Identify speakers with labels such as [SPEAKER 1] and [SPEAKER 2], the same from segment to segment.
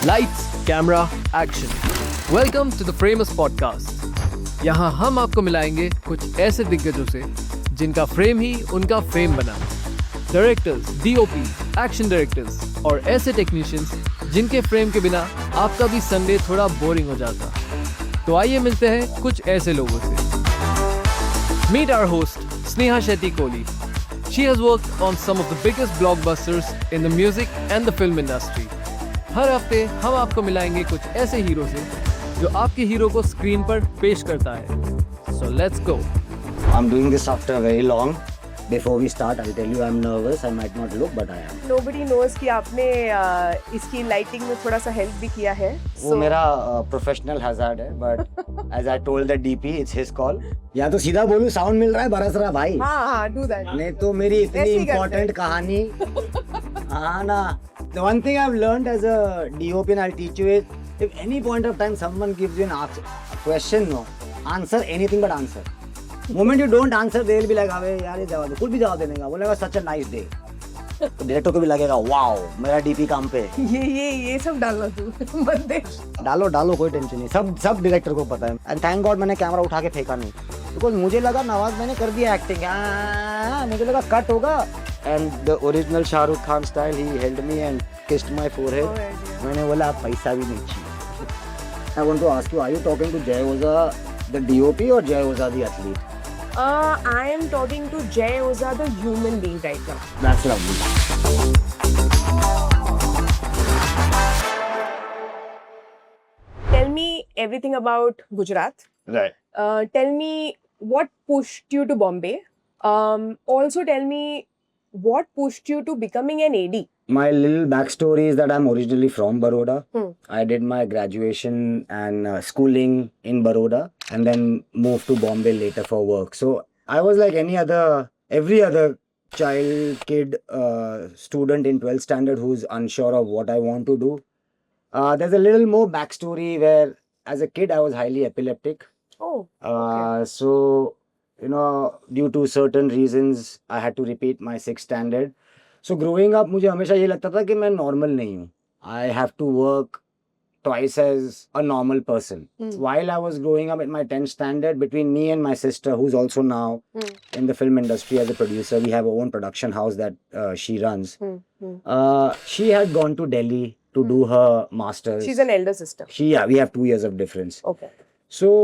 [SPEAKER 1] Lights camera action. Welcome to the Frames podcast. यहाँ हम आपको मिलाएंगे कुछ ऐसे दिग्गजों से जिनका फ्रेम ही उनका फेम बना। डायरेक्टर्स, डीओपी, एक्शन डायरेक्टर्स और ऐसे टेक्नीशियंस जिनके फ्रेम के बिना आपका भी संडे थोड़ा बोरिंग हो जाता। तो आइए मिलते हैं कुछ ऐसे लोगों से। Meet our host, Sneha Shetty Kohli. She has worked on some of the biggest blockbusters in the music and the film industry. हर हफ्ते हम आपको मिलाएंगे कुछ ऐसे हीरो से जो आपके हीरो को स्क्रीन पर पेश करता है। So let's go.
[SPEAKER 2] I'm doing this after very long. Before we start, I'll tell you I'm nervous. I might not look, but I am.
[SPEAKER 3] Nobody knows कि आपने इसकी लाइटिंग में थोड़ा सा हेल्प भी किया है।
[SPEAKER 2] वो मेरा प्रोफेशनल हैजार्ड है, but as I told the DP, it's his call. या तो सीधा बोलूं साउंड मिल रहा है बरस रहा भाई।
[SPEAKER 3] हाँ, do that.
[SPEAKER 2] नहीं तो मेरी इतनी इम्पोर्टेंट कहानी। हाँ ना। The one thing I've learned as a DOP and I'll teach you is, if any point of time someone gives you a question, no, answer anything but answer. Moment you don't answer, they will be like, अबे यार ये जवाब दे, कुछ भी जवाब देने का, बोलेगा such a nice day. तो डायरेक्टर को भी लगेगा, वाओ मेरा DP काम पे।
[SPEAKER 3] ये सब डालना तू मत दे।
[SPEAKER 2] डालो कोई टेंशन नहीं, सब डायरेक्टर को पता है। एंड थैंक गॉड मैंने कैमरा उठा के फेंका नहीं, बिकॉज मुझे लगा नवाज मैंने कर दिया एक्टिंग, मुझे लगा कट होगा। And the original Shahrukh Khan style, he held me and kissed my forehead. मैंने बोला आप पैसा भी नहीं चाहिए। I want to ask you, are you talking to Jay Ojha the DOP और Jay Ojha the athlete?
[SPEAKER 3] I am talking to Jay Oza, the human being right now.
[SPEAKER 2] That's lovely.
[SPEAKER 3] Tell me everything about Gujarat.
[SPEAKER 2] Right.
[SPEAKER 3] Tell me what pushed you to Bombay. Also tell me what pushed you to becoming an AD.
[SPEAKER 2] My little backstory is that I'm originally from Baroda. I did my graduation and schooling in Baroda and then moved to Bombay later for work. So I was like every other child, kid, student in 12th standard who's unsure of what I want to do. There's a little more backstory where as a kid I was highly epileptic.
[SPEAKER 3] Oh, okay.
[SPEAKER 2] So, due to certain reasons, I had to repeat my 6th standard. So growing up, मुझे हमेशा ये लगता था कि मैं normal नहीं हूँ. I have to work twice as a normal person. While I was growing up in my 10th standard, between me and my sister, who's also now in the film industry as a producer, we have our own production house that she runs. She had gone to Delhi to do her masters.
[SPEAKER 3] She's an elder sister.
[SPEAKER 2] We have 2 years of difference.
[SPEAKER 3] Okay.
[SPEAKER 2] So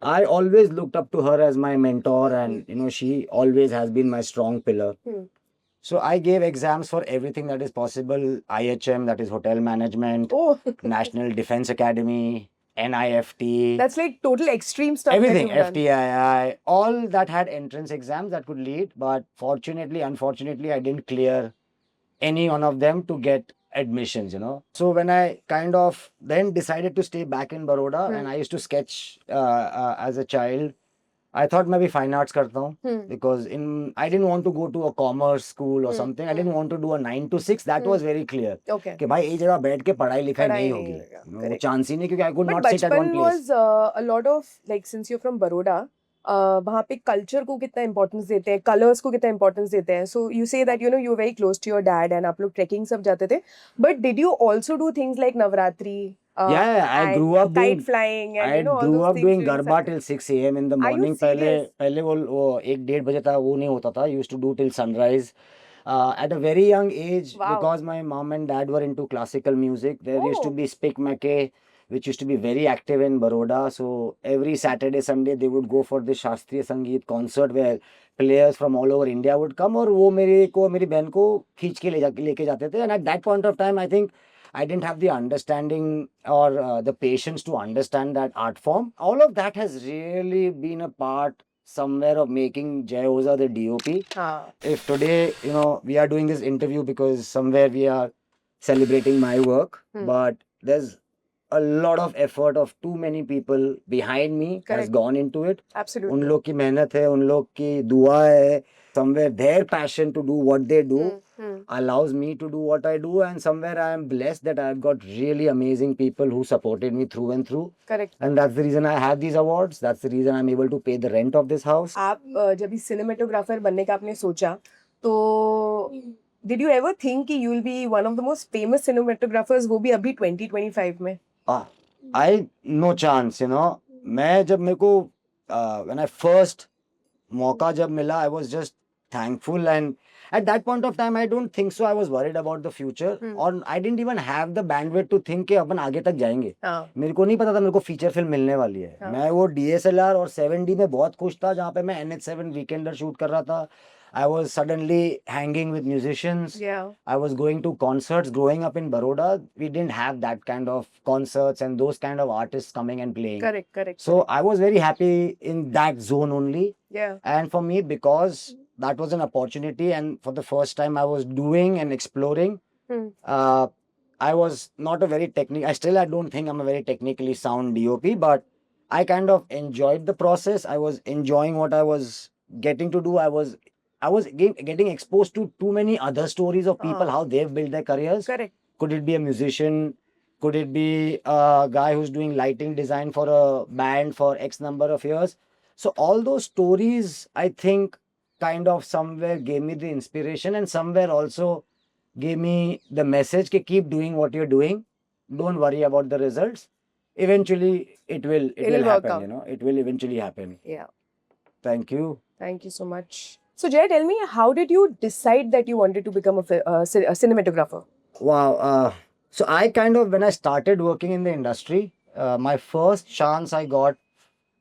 [SPEAKER 2] I always looked up to her as my mentor, and she always has been my strong pillar. So I gave exams for everything that is possible. IHM, that is Hotel Management.
[SPEAKER 3] Oh.
[SPEAKER 2] National Defense Academy, NIFT.
[SPEAKER 3] That's like total extreme stuff.
[SPEAKER 2] Everything,
[SPEAKER 3] that you've done.
[SPEAKER 2] FTII, all that had entrance exams that could lead. But unfortunately, I didn't clear any one of them to get admissions, So when I kind of then decided to stay back in Baroda, and I used to sketch as a child, I thought maybe fine arts karta hu, because I didn't want to go to a commerce school or something. I didn't want to do a 9 to 6. That was very clear.
[SPEAKER 3] Okay.
[SPEAKER 2] कि भाई ये जगह बैठ के पढ़ाई लिखाई नहीं होगी, वो चांस ही नहीं, क्योंकि I could not sit at one
[SPEAKER 3] But
[SPEAKER 2] place.
[SPEAKER 3] बचपन was a lot of, like, since you're from Baroda, वहाँ पे कल्चर को कितना इम्पोर्टेंस देते हैं, कलर्स को कितना इम्पोर्टेंस देते हैं. So you say that you very close to your dad and आप लोग ट्रैकिंग सब जाते थे. But did you also do things like Navratri?
[SPEAKER 2] I grew up doing
[SPEAKER 3] kite flying and
[SPEAKER 2] I
[SPEAKER 3] all
[SPEAKER 2] grew
[SPEAKER 3] those
[SPEAKER 2] up
[SPEAKER 3] things
[SPEAKER 2] doing
[SPEAKER 3] during
[SPEAKER 2] Garba
[SPEAKER 3] Saturday.
[SPEAKER 2] till 6 a.m. in the
[SPEAKER 3] Are you
[SPEAKER 2] morning.
[SPEAKER 3] serious?
[SPEAKER 2] पहले वो 1-1:30 बजे तक वो नहीं होता था. Used to do till sunrise. At a very young age,
[SPEAKER 3] Wow.
[SPEAKER 2] because my mom and dad were into classical music, there used to be Spik Mackey, which used to be very active in Baroda. So every Saturday, Sunday, they would go for this Shastriya Sangeet concert where players from all over India would come, और वो मेरी बहन को खींच के लेके जाते थे. And at that point of time, I think I didn't have the understanding or the patience to understand that art form. All of that has really been a part somewhere of making Jay Oza the DOP. If today, we are doing this interview because somewhere we are celebrating my work, but there's a lot of effort of too many people behind me has gone into it.
[SPEAKER 3] Absolutely.
[SPEAKER 2] उन लोग की मेहनत है, उन लोग की दुआ है. Somewhere their passion to do what they do allows me to do what I do, and somewhere I am blessed that I've got really amazing people who supported me through and through.
[SPEAKER 3] Correct.
[SPEAKER 2] And that's the reason I have these awards. That's the reason I'm able to pay the rent of this house.
[SPEAKER 3] आप जब भी cinematographer बनने का आपने सोचा, तो Did you ever think कि you'll be one of the most famous cinematographers वो भी अभी 2025 में?
[SPEAKER 2] I no chance, you know. मैं जब मेरे को when I first मौका जब मिला, I was just thankful, and at that point of time I don't think so I was worried about the future, और I didn't even have the bandwidth to think कि अपन आगे तक जाएंगे.
[SPEAKER 3] हाँ.
[SPEAKER 2] मेरे को नहीं पता था मेरे को फीचर फिल्म मिलने वाली है.
[SPEAKER 3] हाँ.
[SPEAKER 2] मैं वो DSLR और 7D में बहुत खुश था, जहाँ पे मैं NH7 वीकेंडर शूट कर रहा था. I was suddenly hanging with musicians.
[SPEAKER 3] Yeah.
[SPEAKER 2] I was going to concerts. Growing up in Baroda, we didn't have that kind of concerts and those kind of artists coming and playing.
[SPEAKER 3] Correct.
[SPEAKER 2] So I was very happy in that zone only.
[SPEAKER 3] Yeah.
[SPEAKER 2] And for me, because that was an opportunity, and for the first time I was doing and exploring, I was not a very I don't think I'm a very technically sound DOP, but I kind of enjoyed the process. I was enjoying what I was getting to do. I was getting exposed to too many other stories of people, how they've built their careers.
[SPEAKER 3] Correct.
[SPEAKER 2] Could it be a musician? Could it be a guy who's doing lighting design for a band for X number of years? So all those stories, I think, kind of somewhere gave me the inspiration, and somewhere also gave me the message that keep doing what you're doing. Don't worry about the results. Eventually, it will
[SPEAKER 3] work
[SPEAKER 2] happen.
[SPEAKER 3] out.
[SPEAKER 2] You know, it will eventually happen.
[SPEAKER 3] Yeah.
[SPEAKER 2] Thank you.
[SPEAKER 3] Thank you so much. So Jay, tell me, how did you decide that you wanted to become a cinematographer?
[SPEAKER 2] Wow. So I kind of, when I started working in the industry, my first chance I got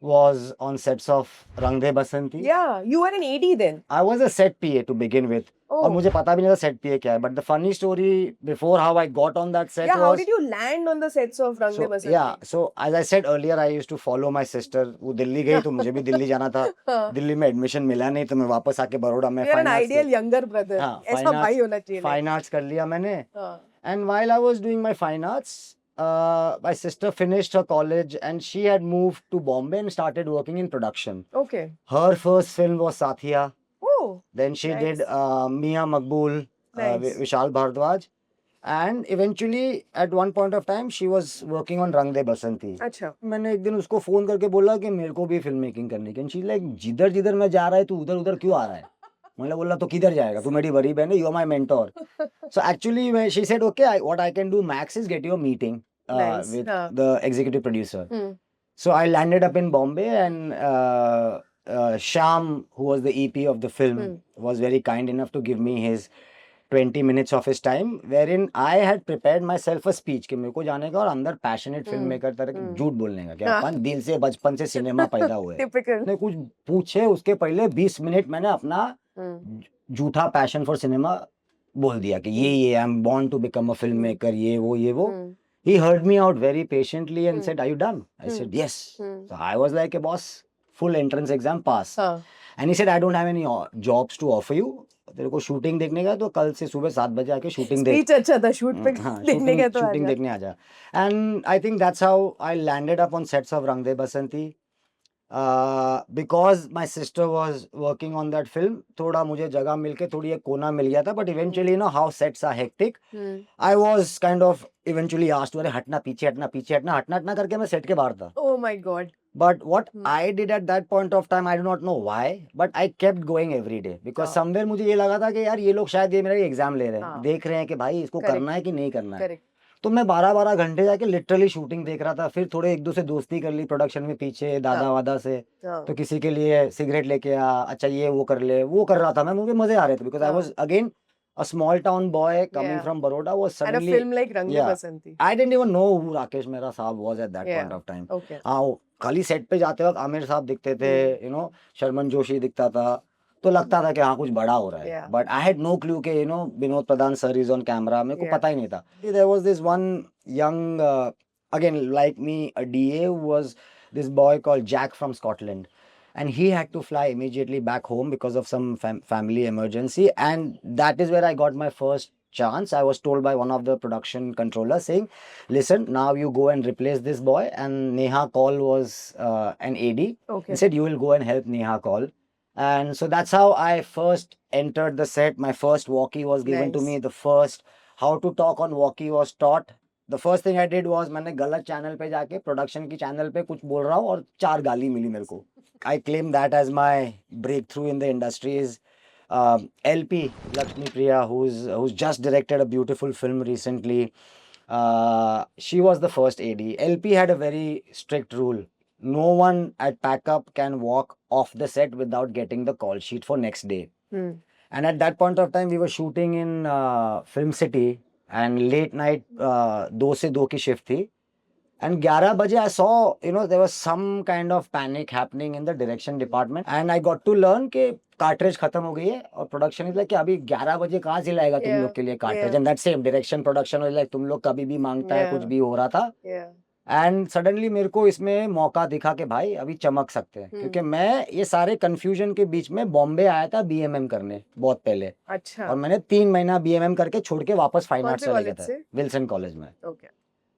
[SPEAKER 2] was on sets of Rang De Basanti.
[SPEAKER 3] Yeah, you were an AD then.
[SPEAKER 2] I was a set PA to begin with.
[SPEAKER 3] Oh.
[SPEAKER 2] और मुझे पता भी नहीं था set PA क्या है. But the funny story before how I got on that set
[SPEAKER 3] Yeah,
[SPEAKER 2] was...
[SPEAKER 3] how did you land on the sets of Rang De Basanti?
[SPEAKER 2] Yeah, so as I said earlier, I used to follow my sister. वो दिल्ली गई तो मुझे भी दिल्ली जाना था. दिल्ली में admission मिला नहीं तो मैं वापस आके बड़ौदा में
[SPEAKER 3] You're an ideal younger brother. ऐसा भाई होना चाहिए.
[SPEAKER 2] Fine arts कर लिया मैंने. And while I was doing my fine arts, my sister finished her college and she had moved to Bombay and started working in production.
[SPEAKER 3] Okay.
[SPEAKER 2] Her first film was Sathiya.
[SPEAKER 3] Oh.
[SPEAKER 2] Then she
[SPEAKER 3] nice.
[SPEAKER 2] did Mia Maqbool,
[SPEAKER 3] Nice.
[SPEAKER 2] Vishal Bhardwaj. And eventually, at one point of time, she was working on Rang De Basanti.
[SPEAKER 3] अच्छा.
[SPEAKER 2] मैंने एक दिन उसको phone करके बोला कि मेरे को भी फिल्म मेकिंग करनी है. शी लाइक जिधर जिधर मैं जा रहा है तू उधर उधर क्यों आ रहा है. मैंने बोला तो किधर जाएगा, तू मेरी बड़ी बहन है, you are my mentor. So actually she said okay, what I can do max is get you a meeting
[SPEAKER 3] Nice.
[SPEAKER 2] with the executive producer. So I landed up in Bombay, and Sham, who was the EP of the film, was very kind enough to give me his 20 minutes of his time, wherein I had prepared myself a speech कि मेरे को जाने का और अंदर passionate film maker तरह झूठ बोलने का, क्या अपन दिल से बचपन से सिनेमा पैदा हुए.
[SPEAKER 3] Typical.
[SPEAKER 2] ने कुछ पूछे उसके पहले 20 मिनट मैंने अपना झूठा पैशन फॉर सिनेमा बोल दिया कि ये I am born to become a film maker, ये वो. He heard me out very patiently and said, are you done? I said, yes. So I was like, a boss, full entrance exam pass. And he said, I don't have any jobs to offer you. तेरे को shooting देखने का तो कल से सुबह 7 बजे आके शूटिंग देख.
[SPEAKER 3] स्पीच अच्छा था, शूट पे देखने का तो
[SPEAKER 2] शूटिंग देखने आ जा. And I think that's how I landed up on sets of Rang De Basanti. Because my sister was working on that film, थोड़ा मुझे जगह मिलके थोड़ी एक कोना मिल गया था. But eventually, you know how sets are hectic. I was kind of eventually asked, अरे हटना हटना करके मैं सेट के बाहर था.
[SPEAKER 3] Oh my God.
[SPEAKER 2] But what I did at that point of time, I do not know why, but I kept going every day because somewhere मुझे ये लगा था कि यार ये लोग शायद ये मेरा एग्जाम ले रहे हैं, देख रहे हैं कि भाई इसको करना है कि नहीं करना है. तो मैं 12-12 घंटे जाके लिटरली शूटिंग देख रहा था. फिर थोड़े एक दो से दोस्ती कर ली प्रोडक्शन में पीछे दादा वादा से. तो किसी के लिए सिगरेट लेके आ, अच्छा ये वो कर ले, वो कर रहा था मैं. मुझे मजे आ रहे थे because I was again a small town boy coming from Baroda was suddenly.
[SPEAKER 3] And a film like Rang De Basanti.
[SPEAKER 2] I didn't even know who Rakesh Mehra साहब was at that point of time.
[SPEAKER 3] Okay.
[SPEAKER 2] हाँ, खाली set पे जाते वक्त आमिर साहब दिखते थे, you know, Sharman Joshi दिखता था, तो लगता था कि हाँ कुछ बड़ा हो रहा है. But I had no clue कि you know Vinod Pradhan sir is on camera. मेरे को पता ही नहीं था. There was this one young, again like me, a DA who was this boy called Jack from Scotland. And he had to fly immediately back home because of some family emergency. And that is where I got my first chance. I was told by one of the production controllers saying, listen, now you go and replace this boy. And Neha Kaul was an AD. Okay. He said, you will go and help Neha Kaul. And so that's how I first entered the set. My first walkie was given to me. The first how to talk on walkie was taught. The first thing I did was मैंने गलत channel पे जाके production की channel पे कुछ बोल रहा हूँ और 4 गाली मिली मेरे को. I claim that as my breakthrough in the industry is LP Lakshmi Priya, who's just directed a beautiful film recently. She was the first AD. LP had a very strict rule. No one at Packup can walk off the set without getting the call sheet for next day.
[SPEAKER 3] Hmm.
[SPEAKER 2] And at that point of time, we were shooting in Film City, and late night 2 से 2 की shift थी. And 11 baje I saw, there was some kind of panic happening in the direction department. And I got to learn कि cartridge खत्म हो गई है और production is like कि अभी 11 बजे कहाँ से लाएगा तुम लोग के लिए cartridge.
[SPEAKER 3] yeah.
[SPEAKER 2] And that same direction production was like तुम लोग कभी भी मांगता है
[SPEAKER 3] Yeah.
[SPEAKER 2] कुछ भी हो रहा था.
[SPEAKER 3] Yeah.
[SPEAKER 2] एंड सडनली मेरे को इसमें मौका दिखा कि भाई अभी चमक सकते हैं, क्योंकि मैं ये सारे कंफ्यूजन के बीच में बॉम्बे आया था बीएमएम करने बहुत पहले,
[SPEAKER 3] अच्छा.
[SPEAKER 2] और मैंने 3 महीना बीएमएम करके छोड़ के वापस फाइन
[SPEAKER 3] कौन
[SPEAKER 2] आर्ट्स
[SPEAKER 3] से
[SPEAKER 2] चले गया
[SPEAKER 3] कॉलेज
[SPEAKER 2] था,
[SPEAKER 3] से?
[SPEAKER 2] विल्सन कॉलेज में.
[SPEAKER 3] Okay.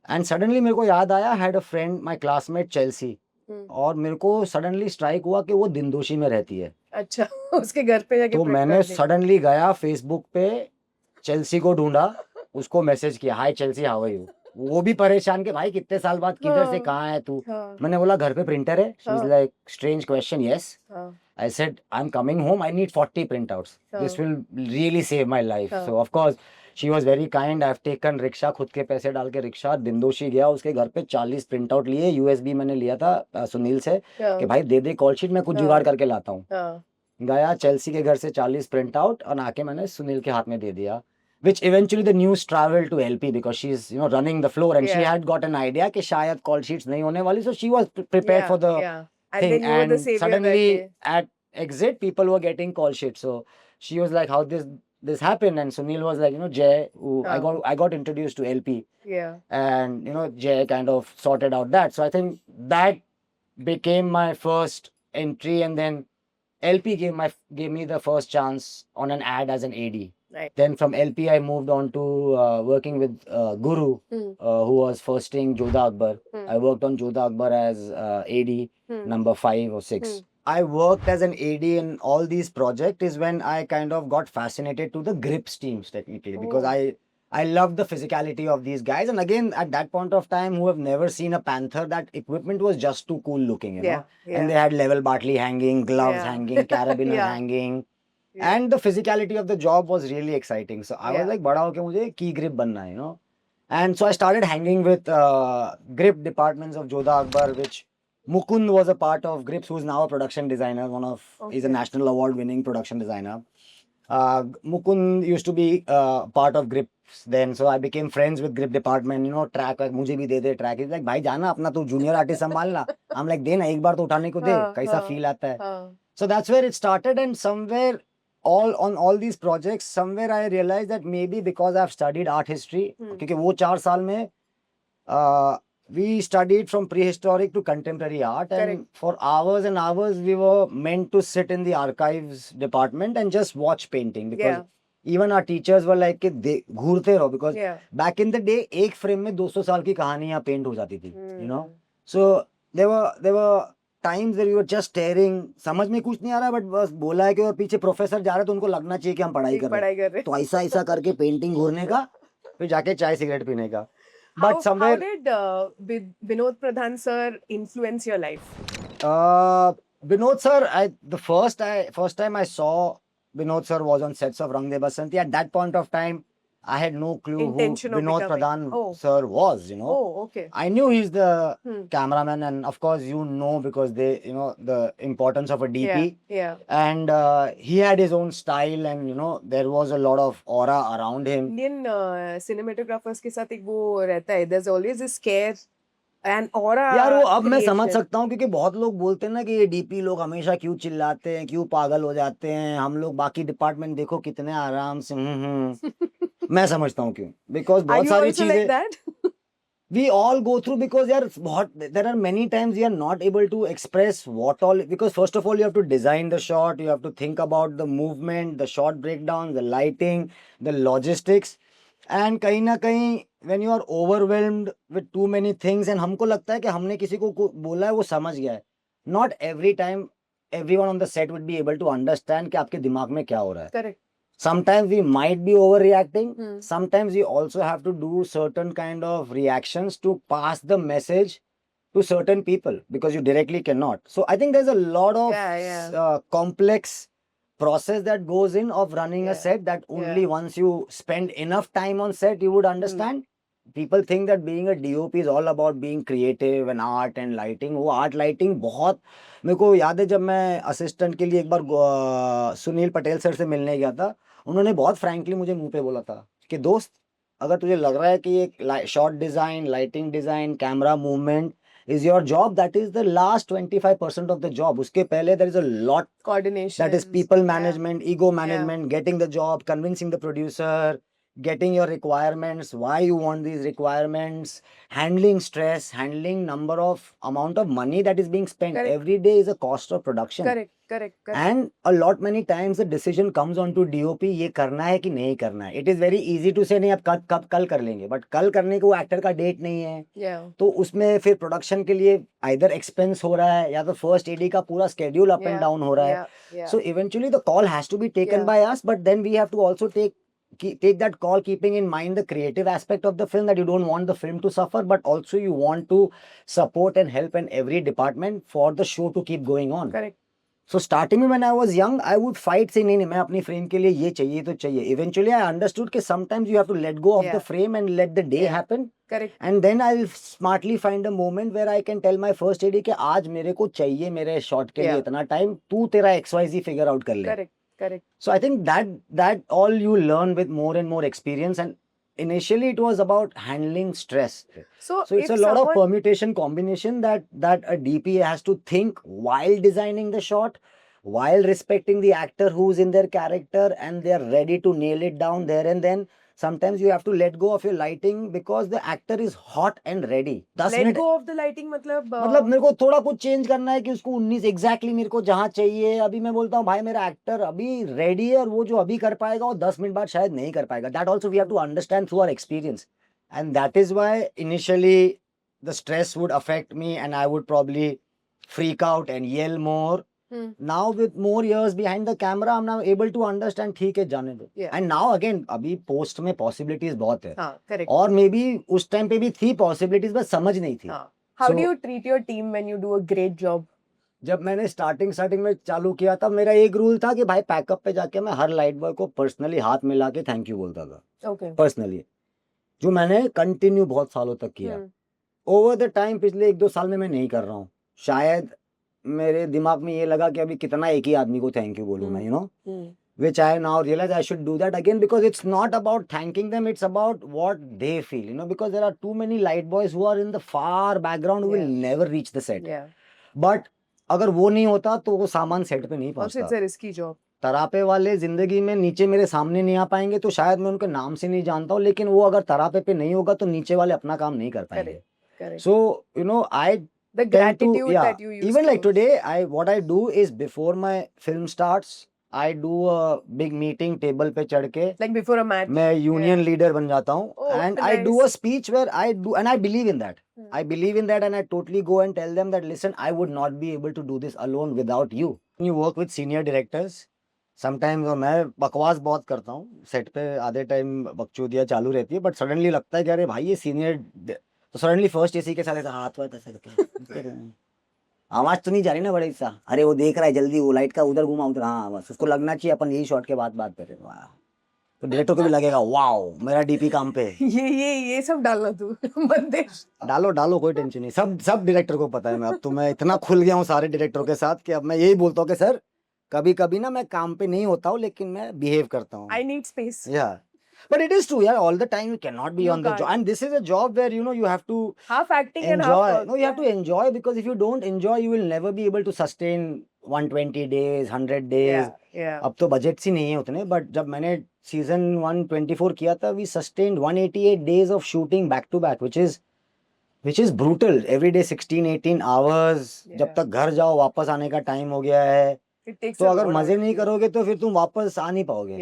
[SPEAKER 2] एंड सडनली मेरे को याद आया, had a friend my classmate Chelsea, और मेरे को सडनली स्ट्राइक हुआ कि वो दिनदोशी में रहती है.
[SPEAKER 3] अच्छा. उसके घर पे जाके
[SPEAKER 2] तो
[SPEAKER 3] print
[SPEAKER 2] मैंने
[SPEAKER 3] कर दी.
[SPEAKER 2] सडनली गया फेसबुक पे, चेल्सी को ढूंढा, उसको मैसेज किया, हाय चेल्सी हाउ आर यू. वो भी परेशान कि भाई कितने साल बाद किधर से
[SPEAKER 3] हाँ.
[SPEAKER 2] कहाँ है तू.
[SPEAKER 3] हाँ.
[SPEAKER 2] मैंने बोला घर पे प्रिंटर है. शी इज
[SPEAKER 3] हाँ.
[SPEAKER 2] Like strange question. यस.
[SPEAKER 3] हाँ.
[SPEAKER 2] I said I'm coming home, I need 40 printouts. This will really save my life. So of course she was very kind. I've taken rickshaw, खुद के पैसे डाल के rickshaw दिनदोशी गया, उसके घर पे 40 प्रिंटआउट लिए. यूएसबी मैंने लिया था सुनील से कि भाई दे दे कॉल शीट, मैं कुछ जुगाड़ करके लाता हूँ. गया चेल्सी के घर से 40 प्रिंटआउट और आके मैंने सुनील के हाथ में दे दिया. Which eventually the news traveled to LP because she's running the floor, and she had got an idea कि शायद call sheets नहीं होने वाली, so she was prepared for the
[SPEAKER 3] And
[SPEAKER 2] thing.
[SPEAKER 3] then you were the
[SPEAKER 2] And
[SPEAKER 3] savior
[SPEAKER 2] suddenly
[SPEAKER 3] that day.
[SPEAKER 2] at exit people were getting call sheets, so she was like, how this happened? And Sunil was like, Jay, who I got introduced to LP,
[SPEAKER 3] Yeah.
[SPEAKER 2] and Jay kind of sorted out that. So I think that became my first entry, and then LP gave me the first chance on an ad as an AD.
[SPEAKER 3] Right.
[SPEAKER 2] Then from LP I moved on to working with Guru, who was firsting Jodha Akbar. I worked on Jodha Akbar as AD number 5 or 6. I worked as an AD in all these projects is when I kind of got fascinated to the grips teams technically, because I loved the physicality of these guys. And again, at that point of time, who have never seen a Panther, that equipment was just too cool looking, you know. And they had level Bartley hanging, gloves hanging, carabiner hanging. And the physicality of the job was really exciting. So I was like, bada hoke mujhe key grip banna hai, And so I started hanging with grip departments of Jodha Akbar, which Mukund was a part of Grips, who's now a production designer. He's a national award winning production designer. Mukund used to be part of Grips then, so I became friends with Grip department. Track मुझे भी दे दे track. He's like, भाई जाना अपना तू junior artist संभालना. I'm like, देना एक बार तो उठाने को दे, कैसा feel आता है. So that's where it started, and somewhere on all these projects, somewhere I realized that maybe because I've studied art history, क्योंकि वो 4 साल में we studied from prehistoric to contemporary art, and for hours and hours we were meant to sit in the archives department and just watch painting, because even our teachers were like कि घूरते रहो, because back in the day एक frame में 200 साल की कहानियां paint हो जाती थी, so there were times where you were just staring, समझ में कुछ नहीं आ रहा, बट बस बोला है कि और पीछे प्रोफेसर जा रहे हैं तो उनको लगना चाहिए कि हम पढ़ाई कर रहे हैं, तो ऐसा करके पेंटिंग घूरने का, फिर जाके चाय सिगरेट पीने का. But somewhere,
[SPEAKER 3] how did Vinod Pradhan sir influence your life?
[SPEAKER 2] Vinod sir, the first time I saw Vinod sir was on sets of Rang De Basanti. At that point of time, I had no clue who Vinod Pradhan sir was,
[SPEAKER 3] Oh, okay.
[SPEAKER 2] I knew he's the cameraman, and of course because they, the importance of a DP.
[SPEAKER 3] Yeah.
[SPEAKER 2] And he had his own style, and there was a lot of aura around him.
[SPEAKER 3] Indian cinematographers के साथ एक वो रहता है, there's always a scare and aura.
[SPEAKER 2] यार वो अब मैं समझ सकता हूँ, क्योंकि बहुत लोग बोलते हैं ना कि ये डीपी लोग हमेशा क्यों चिल्लाते हैं, क्यों पागल हो जाते हैं, हम लोग बाकी डिपार्टमेंट देखो कितने आराम से मैं समझता हूँ क्यों, because बहुत सारी चीजें we all go through, because there are many times we are not able to express what all, because first of all you have to design the shot, you have to think about the movement, the shot breakdown, the lighting, the logistics, and कहीं ना कहीं when you are overwhelmed with too many things, and हमको लगता है कि हमने किसी को बोला है वो समझ गया है, not every time everyone on the set would be able to understand कि आपके दिमाग में क्या हो रहा है.
[SPEAKER 3] Correct.
[SPEAKER 2] Sometimes we might be overreacting. Sometimes we also have to do certain kind of reactions to pass the message to certain people, because you directly cannot. So I think there's a lot of complex process that goes in of running a
[SPEAKER 3] Yeah.
[SPEAKER 2] set that only
[SPEAKER 3] Yeah.
[SPEAKER 2] once you spend enough time on set you would understand. People think that being a DOP is all about being creative and art and lighting. वो art lighting बहुत, मेरे को याद है जब मैं assistant के लिए एक बार सुनील पटेल सर से मिलने गया था, उन्होंने बहुत फ्रैंकली मुझे मुंह पे बोला था कि दोस्त, अगर तुझे लग रहा है कि एक shot design, lighting design, camera movement is your job, that is the last 25% of the job. उसके पहले there is a lot
[SPEAKER 3] Coordination.
[SPEAKER 2] that is people
[SPEAKER 3] Yeah.
[SPEAKER 2] management, ego management, getting the job, convincing the producer, getting your requirements, why you want these requirements, handling stress, handling number of amount of money that is being spent.
[SPEAKER 3] Correct.
[SPEAKER 2] Every day is a cost of production.
[SPEAKER 3] Correct.
[SPEAKER 2] And a lot many times the decision comes on to DOP, ये करना है कि नहीं करना है. It is very easy to say नहीं अब कल कर लेंगे, but कल करने को एक्टर का डेट नहीं है.
[SPEAKER 3] Yeah.
[SPEAKER 2] तो उसमें फिर प्रोडक्शन के लिए either expense हो रहा है या तो फर्स्ट एडी का पूरा schedule up and down हो रहा है.
[SPEAKER 3] Yeah.
[SPEAKER 2] So eventually the call has to be taken
[SPEAKER 3] Yeah.
[SPEAKER 2] by us, but then we have to also take that call, keeping in mind the creative aspect of the film, that you don't want the film to suffer, but also you want to support and help in every department for the show to keep going on.
[SPEAKER 3] Correct.
[SPEAKER 2] So starting में when I was young, I would fight say नहीं मैं अपनी frame के लिए ये चाहिए तो चाहिए. Eventually I understood कि sometimes you have to let go of the frame and let the day happen.
[SPEAKER 3] Correct.
[SPEAKER 2] And then I'll smartly find a moment where I can tell my first AD कि आज मेरे को चाहिए मेरे shot के लिए इतना time, तू तेरा XYZ figure out कर ले.
[SPEAKER 3] Correct.
[SPEAKER 2] So I think that all you learn with more and more experience, and initially it was about handling stress.
[SPEAKER 3] So
[SPEAKER 2] it's a lot of permutation combination that a DP has to think while designing the shot, while respecting the actor who's in their character, and they're ready to nail it down there and then. Sometimes you have to let go of your lighting because the actor is hot and ready.
[SPEAKER 3] Let go of the lighting मतलब
[SPEAKER 2] मेरे को थोड़ा कुछ change करना है कि उसको 19 exactly मेरे को जहाँ चाहिए. अभी मैं बोलता हूँ भाई मेरा एक्टर अभी रेडी है और वो जो अभी कर पाएगा वो 10 मिनट बाद शायद नहीं कर पाएगा. That also we have to understand through our experience, and that is why initially the stress would affect me and I would probably freak out and yell more. Now with more years behind the camera, I'm now able to understand ठीक है जाने दो. And now again अभी post में possibilities बहुत है.
[SPEAKER 3] correct.
[SPEAKER 2] और maybe उस टाइम पे भी थी possibilities बस समझ नहीं थी.
[SPEAKER 3] How do you treat your team when you do a great job?
[SPEAKER 2] जब मैंने स्टार्टिंग में चालू किया था, मेरा एक रूल था कि भाई पैकअप पे जाके मैं हर लाइट बॉय को पर्सनली हाथ मिला के थैंक यू बोलता था.
[SPEAKER 3] Okay.
[SPEAKER 2] पर्सनली, जो मैंने कंटिन्यू बहुत सालों तक किया. ओवर द टाइम पिछले 1-2 साल में मैं नहीं कर रहा हूँ. शायद मेरे दिमाग में ये लगा कि अभी कितना एक ही आदमी को थैंक यू बोलूँ मैं, you know, which I now realize I should do that again, because it's not about thanking them, it's about what they feel, you know, because there are too many light boys who are in the far background who will never reach the set. But अगर वो नहीं होता तो वो सामान set पे नहीं पहुंचता.
[SPEAKER 3] It's a risky job.
[SPEAKER 2] तरापे वाले जिंदगी में नीचे मेरे सामने नहीं आ पाएंगे, तो शायद मैं उनके नाम से नहीं जानता हूँ, लेकिन वो अगर तरापे पे नहीं होगा तो नीचे वाले अपना काम नहीं कर पाएंगे. So you know,
[SPEAKER 3] the gratitude that you use
[SPEAKER 2] even like today, what I do is before my film starts, I do a big meeting table पे चढ़ के,
[SPEAKER 3] like before a match,
[SPEAKER 2] मैं union leader बन जाता हूँ. And I do a speech where I do, and I believe in that. I believe in that, and I totally go and tell them that listen, I would not be able to do this alone without you. You work with senior directors. Sometimes मैं बकवास बहुत करता हूँ set पे, आधे time बकचोदियाँ चालू रहती है, बट सडनली लगता है कि अरे भाई ये सीनियर, तो सडनली फर्स्ट एसी के साथ ऐसा हाथ वाथ ऐसा करके आवाज तो नहीं जा रही ना बड़े सा, अरे वो देख रहा है जल्दी वो लाइट का उधर घुमा उधर, हाँ बस उसको लगना चाहिए अपन यही शॉट के बाद बात कर रहे हैं. वाह, तो डायरेक्टर को भी लगेगा वाओ मेरा डीपी काम पे.
[SPEAKER 3] ये सब डालना तू बंदे
[SPEAKER 2] डालो कोई टेंशन नहीं, सब डायरेक्टर को पता है. मैं अब तो मैं इतना खुल गया हूँ सारे डायरेक्टरों के साथ कि अब मैं यही बोलता हूँ कि सर कभी कभी ना मैं काम पे नहीं होता हूँ लेकिन मैं बिहेव करता हूँ.
[SPEAKER 3] I need space.
[SPEAKER 2] Yeah. But it is true, yeah. All the time you cannot be on the job, and this is a job where you know you have to
[SPEAKER 3] half acting
[SPEAKER 2] enjoy.
[SPEAKER 3] and half
[SPEAKER 2] No, you have to enjoy, because if you don't enjoy, you will never be able to sustain 120 days, 100 days.
[SPEAKER 3] Yeah.
[SPEAKER 2] अब तो budget ही नहीं है उतने, but जब मैंने season 124 किया था, we sustained 188 days of shooting back to back, which is brutal. Every day 16-18 hours. जब तक घर जाओ वापस आने का टाइम हो गया है, तो अगर मजे नहीं करोगे तो फिर तुम वापस आ नहीं पाओगे,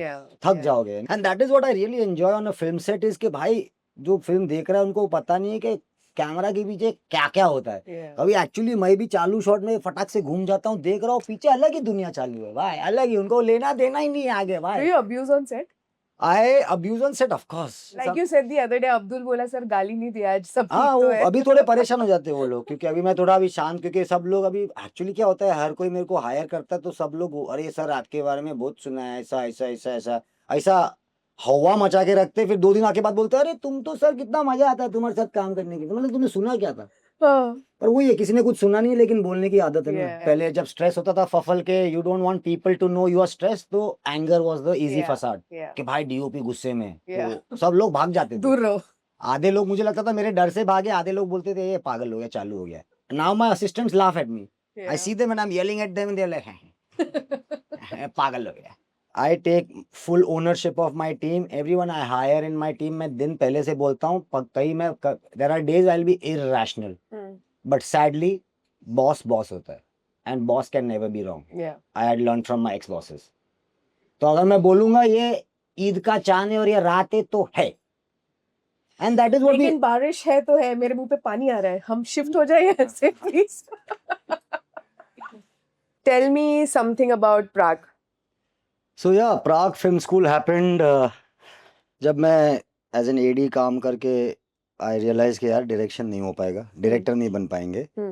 [SPEAKER 2] थक जाओगे. And that is what I really enjoy on a film set, is कि भाई जो फिल्म देख रहा है उनको पता नहीं है कि कैमरा के पीछे क्या क्या होता है. अभी एक्चुअली मैं भी चालू शॉट में फटाक से घूम जाता हूँ, देख रहा हूँ पीछे अलग ही दुनिया चालू है भाई, अलग ही, उनको लेना देना ही नहीं है आगे भाई.
[SPEAKER 3] Do you abuse on set?
[SPEAKER 2] I abuse on set, of course.
[SPEAKER 3] Like you said the other day, Abdul बोला सर गाली नहीं दिया आज, सब
[SPEAKER 2] हाँ,
[SPEAKER 3] ठीक तो
[SPEAKER 2] वो
[SPEAKER 3] है.
[SPEAKER 2] अभी थोड़े परेशान हो जाते हैं वो लोग, क्योंकि अभी मैं थोड़ा अभी शांत, क्योंकि सब लोग अभी एक्चुअली क्या होता है, हर कोई मेरे को हायर करता है तो सब लोग अरे सर आपके बारे में बहुत सुना है, ऐसा ऐसा ऐसा ऐसा ऐसा हवा मचा के रखते हैं, फिर 2 दिन आके बाद बोलते हैं अरे तुम तो सर कितना मजा आता है तुम्हारे साथ काम करने की, तो मतलब तुमने सुना क्या था?
[SPEAKER 3] हाँ.
[SPEAKER 2] पर वही है, किसी ने कुछ सुना नहीं है, लेकिन बोलने की आदत है ना।
[SPEAKER 3] Yeah.
[SPEAKER 2] पहले जब स्ट्रेस होता था फफल के, you don't want people to know you are stress, तो anger was the easy
[SPEAKER 3] Yeah.
[SPEAKER 2] Facade
[SPEAKER 3] Yeah.
[SPEAKER 2] कि भाई डीओपी गुस्से में,
[SPEAKER 3] Yeah.
[SPEAKER 2] तो सब लोग भाग जाते थे।
[SPEAKER 3] दूर रहो.
[SPEAKER 2] आधे लोग मुझे लगता था मेरे डर से भागे, आधे लोग बोलते थे ये पागल हो गया, चालू हो गया। Now my assistants laugh at me, I see them and I am yelling at them and they are like पागल हो गया। I take full ownership of my team, everyone I hire in my team, मैं दिन पहले से बोलता हूँ, कहीं मैं there are days I will be irrational, but sadly boss boss होता है and boss can never be wrong.
[SPEAKER 3] Yeah.
[SPEAKER 2] I had learn from my x bosses. तो अगर मैं बोलूंगा ये ईद का चांद है और ये रात है तो है, and that is what we
[SPEAKER 3] लेकिन बारिश है तो है, मेरे मुंह पे पानी आ रहा है, हम शिफ्ट हो जाए यहाँ से please. Tell me something about Prague.
[SPEAKER 2] सो या प्राग फिल्म स्कूल हैपेंड। जब मैं एज एन एडी काम करके आई रियलाइज कि यार डायरेक्शन नहीं हो पाएगा, डायरेक्टर नहीं बन पाएंगे,
[SPEAKER 3] Hmm.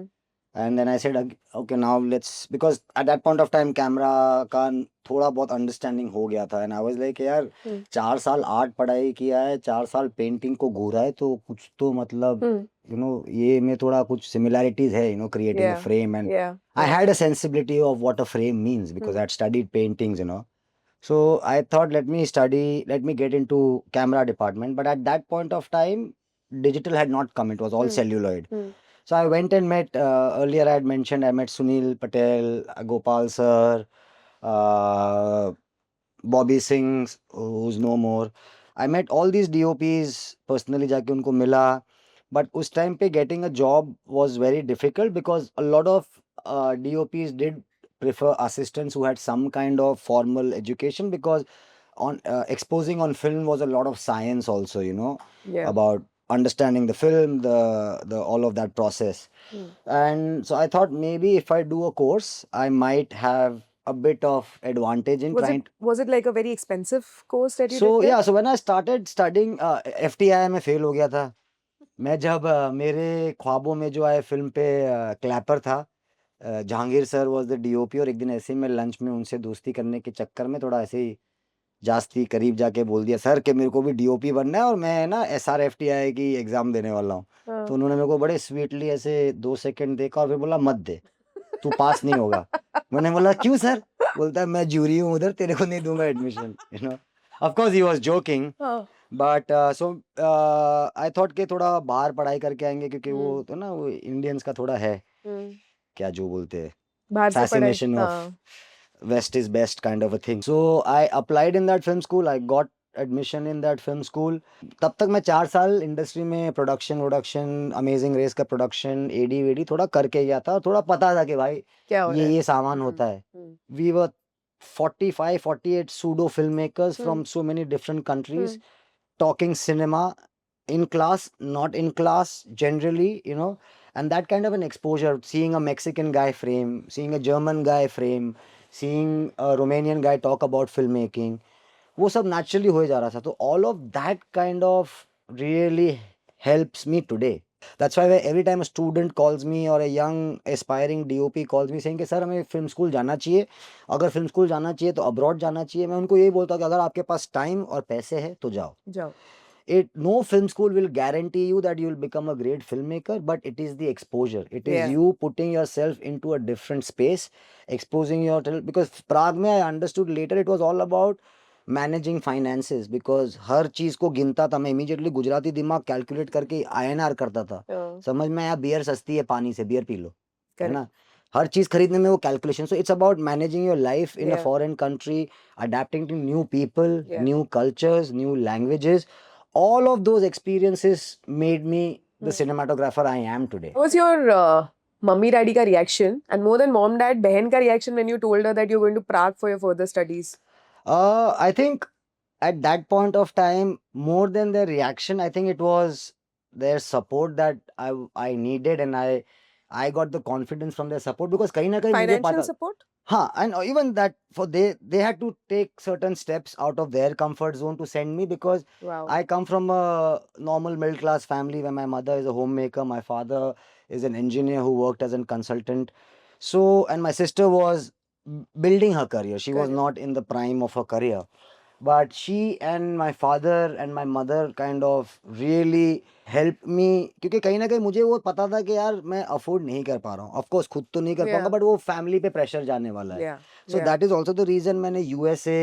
[SPEAKER 2] And then I said okay now let's, because at that point of time camera का थोड़ा बहुत अंडरस्टैंडिंग हो गया था, एंड आई वाज लाइक यार 4 साल आर्ट पढ़ाई किया है, 4 साल पेंटिंग को घूरा है, तो कुछ तो मतलब
[SPEAKER 3] Hmm.
[SPEAKER 2] यू नो ये में थोड़ा कुछ सिमिलैरिटीज है, you know creating a
[SPEAKER 3] Yeah.
[SPEAKER 2] Frame, and
[SPEAKER 3] Yeah.
[SPEAKER 2] I had a sensibility of what a frame means because I had studied paintings, you know. So I thought, let me get into camera department. But at that point of time, digital had not come. It was all celluloid. So I went and met, earlier I had mentioned, I met Sunil Patel, Gopal sir, uh, Bobby Singh, who's no more. I met all these DOPs personally, जाके उनको मिला. But उस time पे getting a job was very difficult because a lot of DOPs did prefer assistants who had some kind of formal education, because on exposing on film was a lot of science also, you know,
[SPEAKER 3] Yeah.
[SPEAKER 2] about understanding the film, the all of that process. And so I thought maybe if I do a course, I might have a bit of advantage in trying.
[SPEAKER 3] Was it like a very expensive course that you
[SPEAKER 2] So
[SPEAKER 3] did there?
[SPEAKER 2] yeah, so when I started studying, FTI में fail हो गया था मैं। जब मेरे ख्वाबों में जो आए फिल्म पे क्लैपर था, Jahangir sir was the DOP, और एक दिन ऐसे ही मैं लंच में उनसे दोस्ती करने के चक्कर में थोड़ा ऐसे ही जास्ती करीब जाके बोल दिया सर कि मेरे को भी डीओपी बनना है और मैं ना SRFTI की एग्जाम देने वाला हूँ।
[SPEAKER 3] हाँ.
[SPEAKER 2] तो उन्होंने मेरे को बड़े स्वीटली ऐसे 2 सेकंड देखा और फिर बोला मत दे, तू पास नहीं होगा। मैंने बोला क्यों सर? बोलता है मैं जूरी हूँ उधर, तेरे को नहीं दूंगा admission, you know. Of course he was joking,
[SPEAKER 3] हाँ.
[SPEAKER 2] बट सो आई थॉट कि थोड़ा बाहर पढ़ाई करके आएंगे, क्योंकि वो तो ना वो इंडियंस का थोड़ा है क्या जो बोलते हैं
[SPEAKER 3] बाहर से पढ़ाई.
[SPEAKER 2] fascination of
[SPEAKER 3] हाँ.
[SPEAKER 2] West is best kind of a thing. So I applied in that film school. I got admission in that film school. तब तक मैं 4 साल इंडस्ट्री में प्रोडक्शन अमेजिंग रेस का प्रोडक्शन एडी वेडी थोड़ा करके गया था, और थोड़ा पता था कि भाई
[SPEAKER 3] क्या हो रहा है?
[SPEAKER 2] ये सामान होता है। We were 45, 48 pseudo filmmakers from so many different countries talking cinema in class, not in class, generally, you know, and that kind of an exposure, seeing a Mexican guy frame, seeing a German guy frame, seeing a Romanian guy talk about filmmaking, वो सब naturally हो जा रहा था। तो all of that kind of really helps me today. That's why every time a student calls me or a young aspiring DOP calls me saying कि sir हमें film school जाना चाहिए, अगर फिल्म स्कूल जाना चाहिए तो अब्रॉड जाना चाहिए, मैं उनको यही बोलता हूँ कि अगर आपके पास टाइम और पैसे है तो जाओ।
[SPEAKER 3] जाओ.
[SPEAKER 2] No film school will guarantee you that you will become a great filmmaker, but it is the exposure. It is
[SPEAKER 3] Yeah.
[SPEAKER 2] you putting yourself into a different space, exposing your because Prague में I understood later it was all about managing finances, because हर चीज को गिनता था मैं, immediately Gujarati दिमाग calculate करके INR करता था।
[SPEAKER 3] हाँ.
[SPEAKER 2] समझ में आया बियर सस्ती है पानी से, बियर पी लो, है
[SPEAKER 3] Correct.
[SPEAKER 2] ना। हर चीज खरीदने में वो calculation. So it's about managing your life in a
[SPEAKER 3] Yeah.
[SPEAKER 2] Foreign country, adapting to new people,
[SPEAKER 3] Yeah.
[SPEAKER 2] New cultures, new languages. All of those experiences made me the cinematographer I am today.
[SPEAKER 3] What was your mummy daddy का reaction, and more than mom dad बहन का reaction when you told her that you're going to Prague for your further studies?
[SPEAKER 2] I think at that point of time, more than their reaction, I think it was their support that I needed, and I got the confidence from their support, because कहीं ना कहीं मुझे
[SPEAKER 3] Financial
[SPEAKER 2] पता,
[SPEAKER 3] support?
[SPEAKER 2] Huh, and even that for they had to take certain steps out of their comfort zone to send me because
[SPEAKER 3] Wow.
[SPEAKER 2] I come from a normal middle class family where my mother is a homemaker, my father is an engineer who worked as a consultant. So, and my sister was building her career. She was
[SPEAKER 3] Correct.
[SPEAKER 2] not in the prime of her career. But she and my father and my mother kind of really helped me क्योंकि कहीं ना कहीं मुझे वो पता था कि यार मैं अफोर्ड नहीं कर पा रहा हूँ ऑफ कोर्स खुद तो नहीं कर पाऊंगा
[SPEAKER 3] Yeah.
[SPEAKER 2] बट वो फैमिली पे प्रेशर जाने वाला है
[SPEAKER 3] Yeah.
[SPEAKER 2] So
[SPEAKER 3] Yeah.
[SPEAKER 2] That is also the reason मैंने यूएसए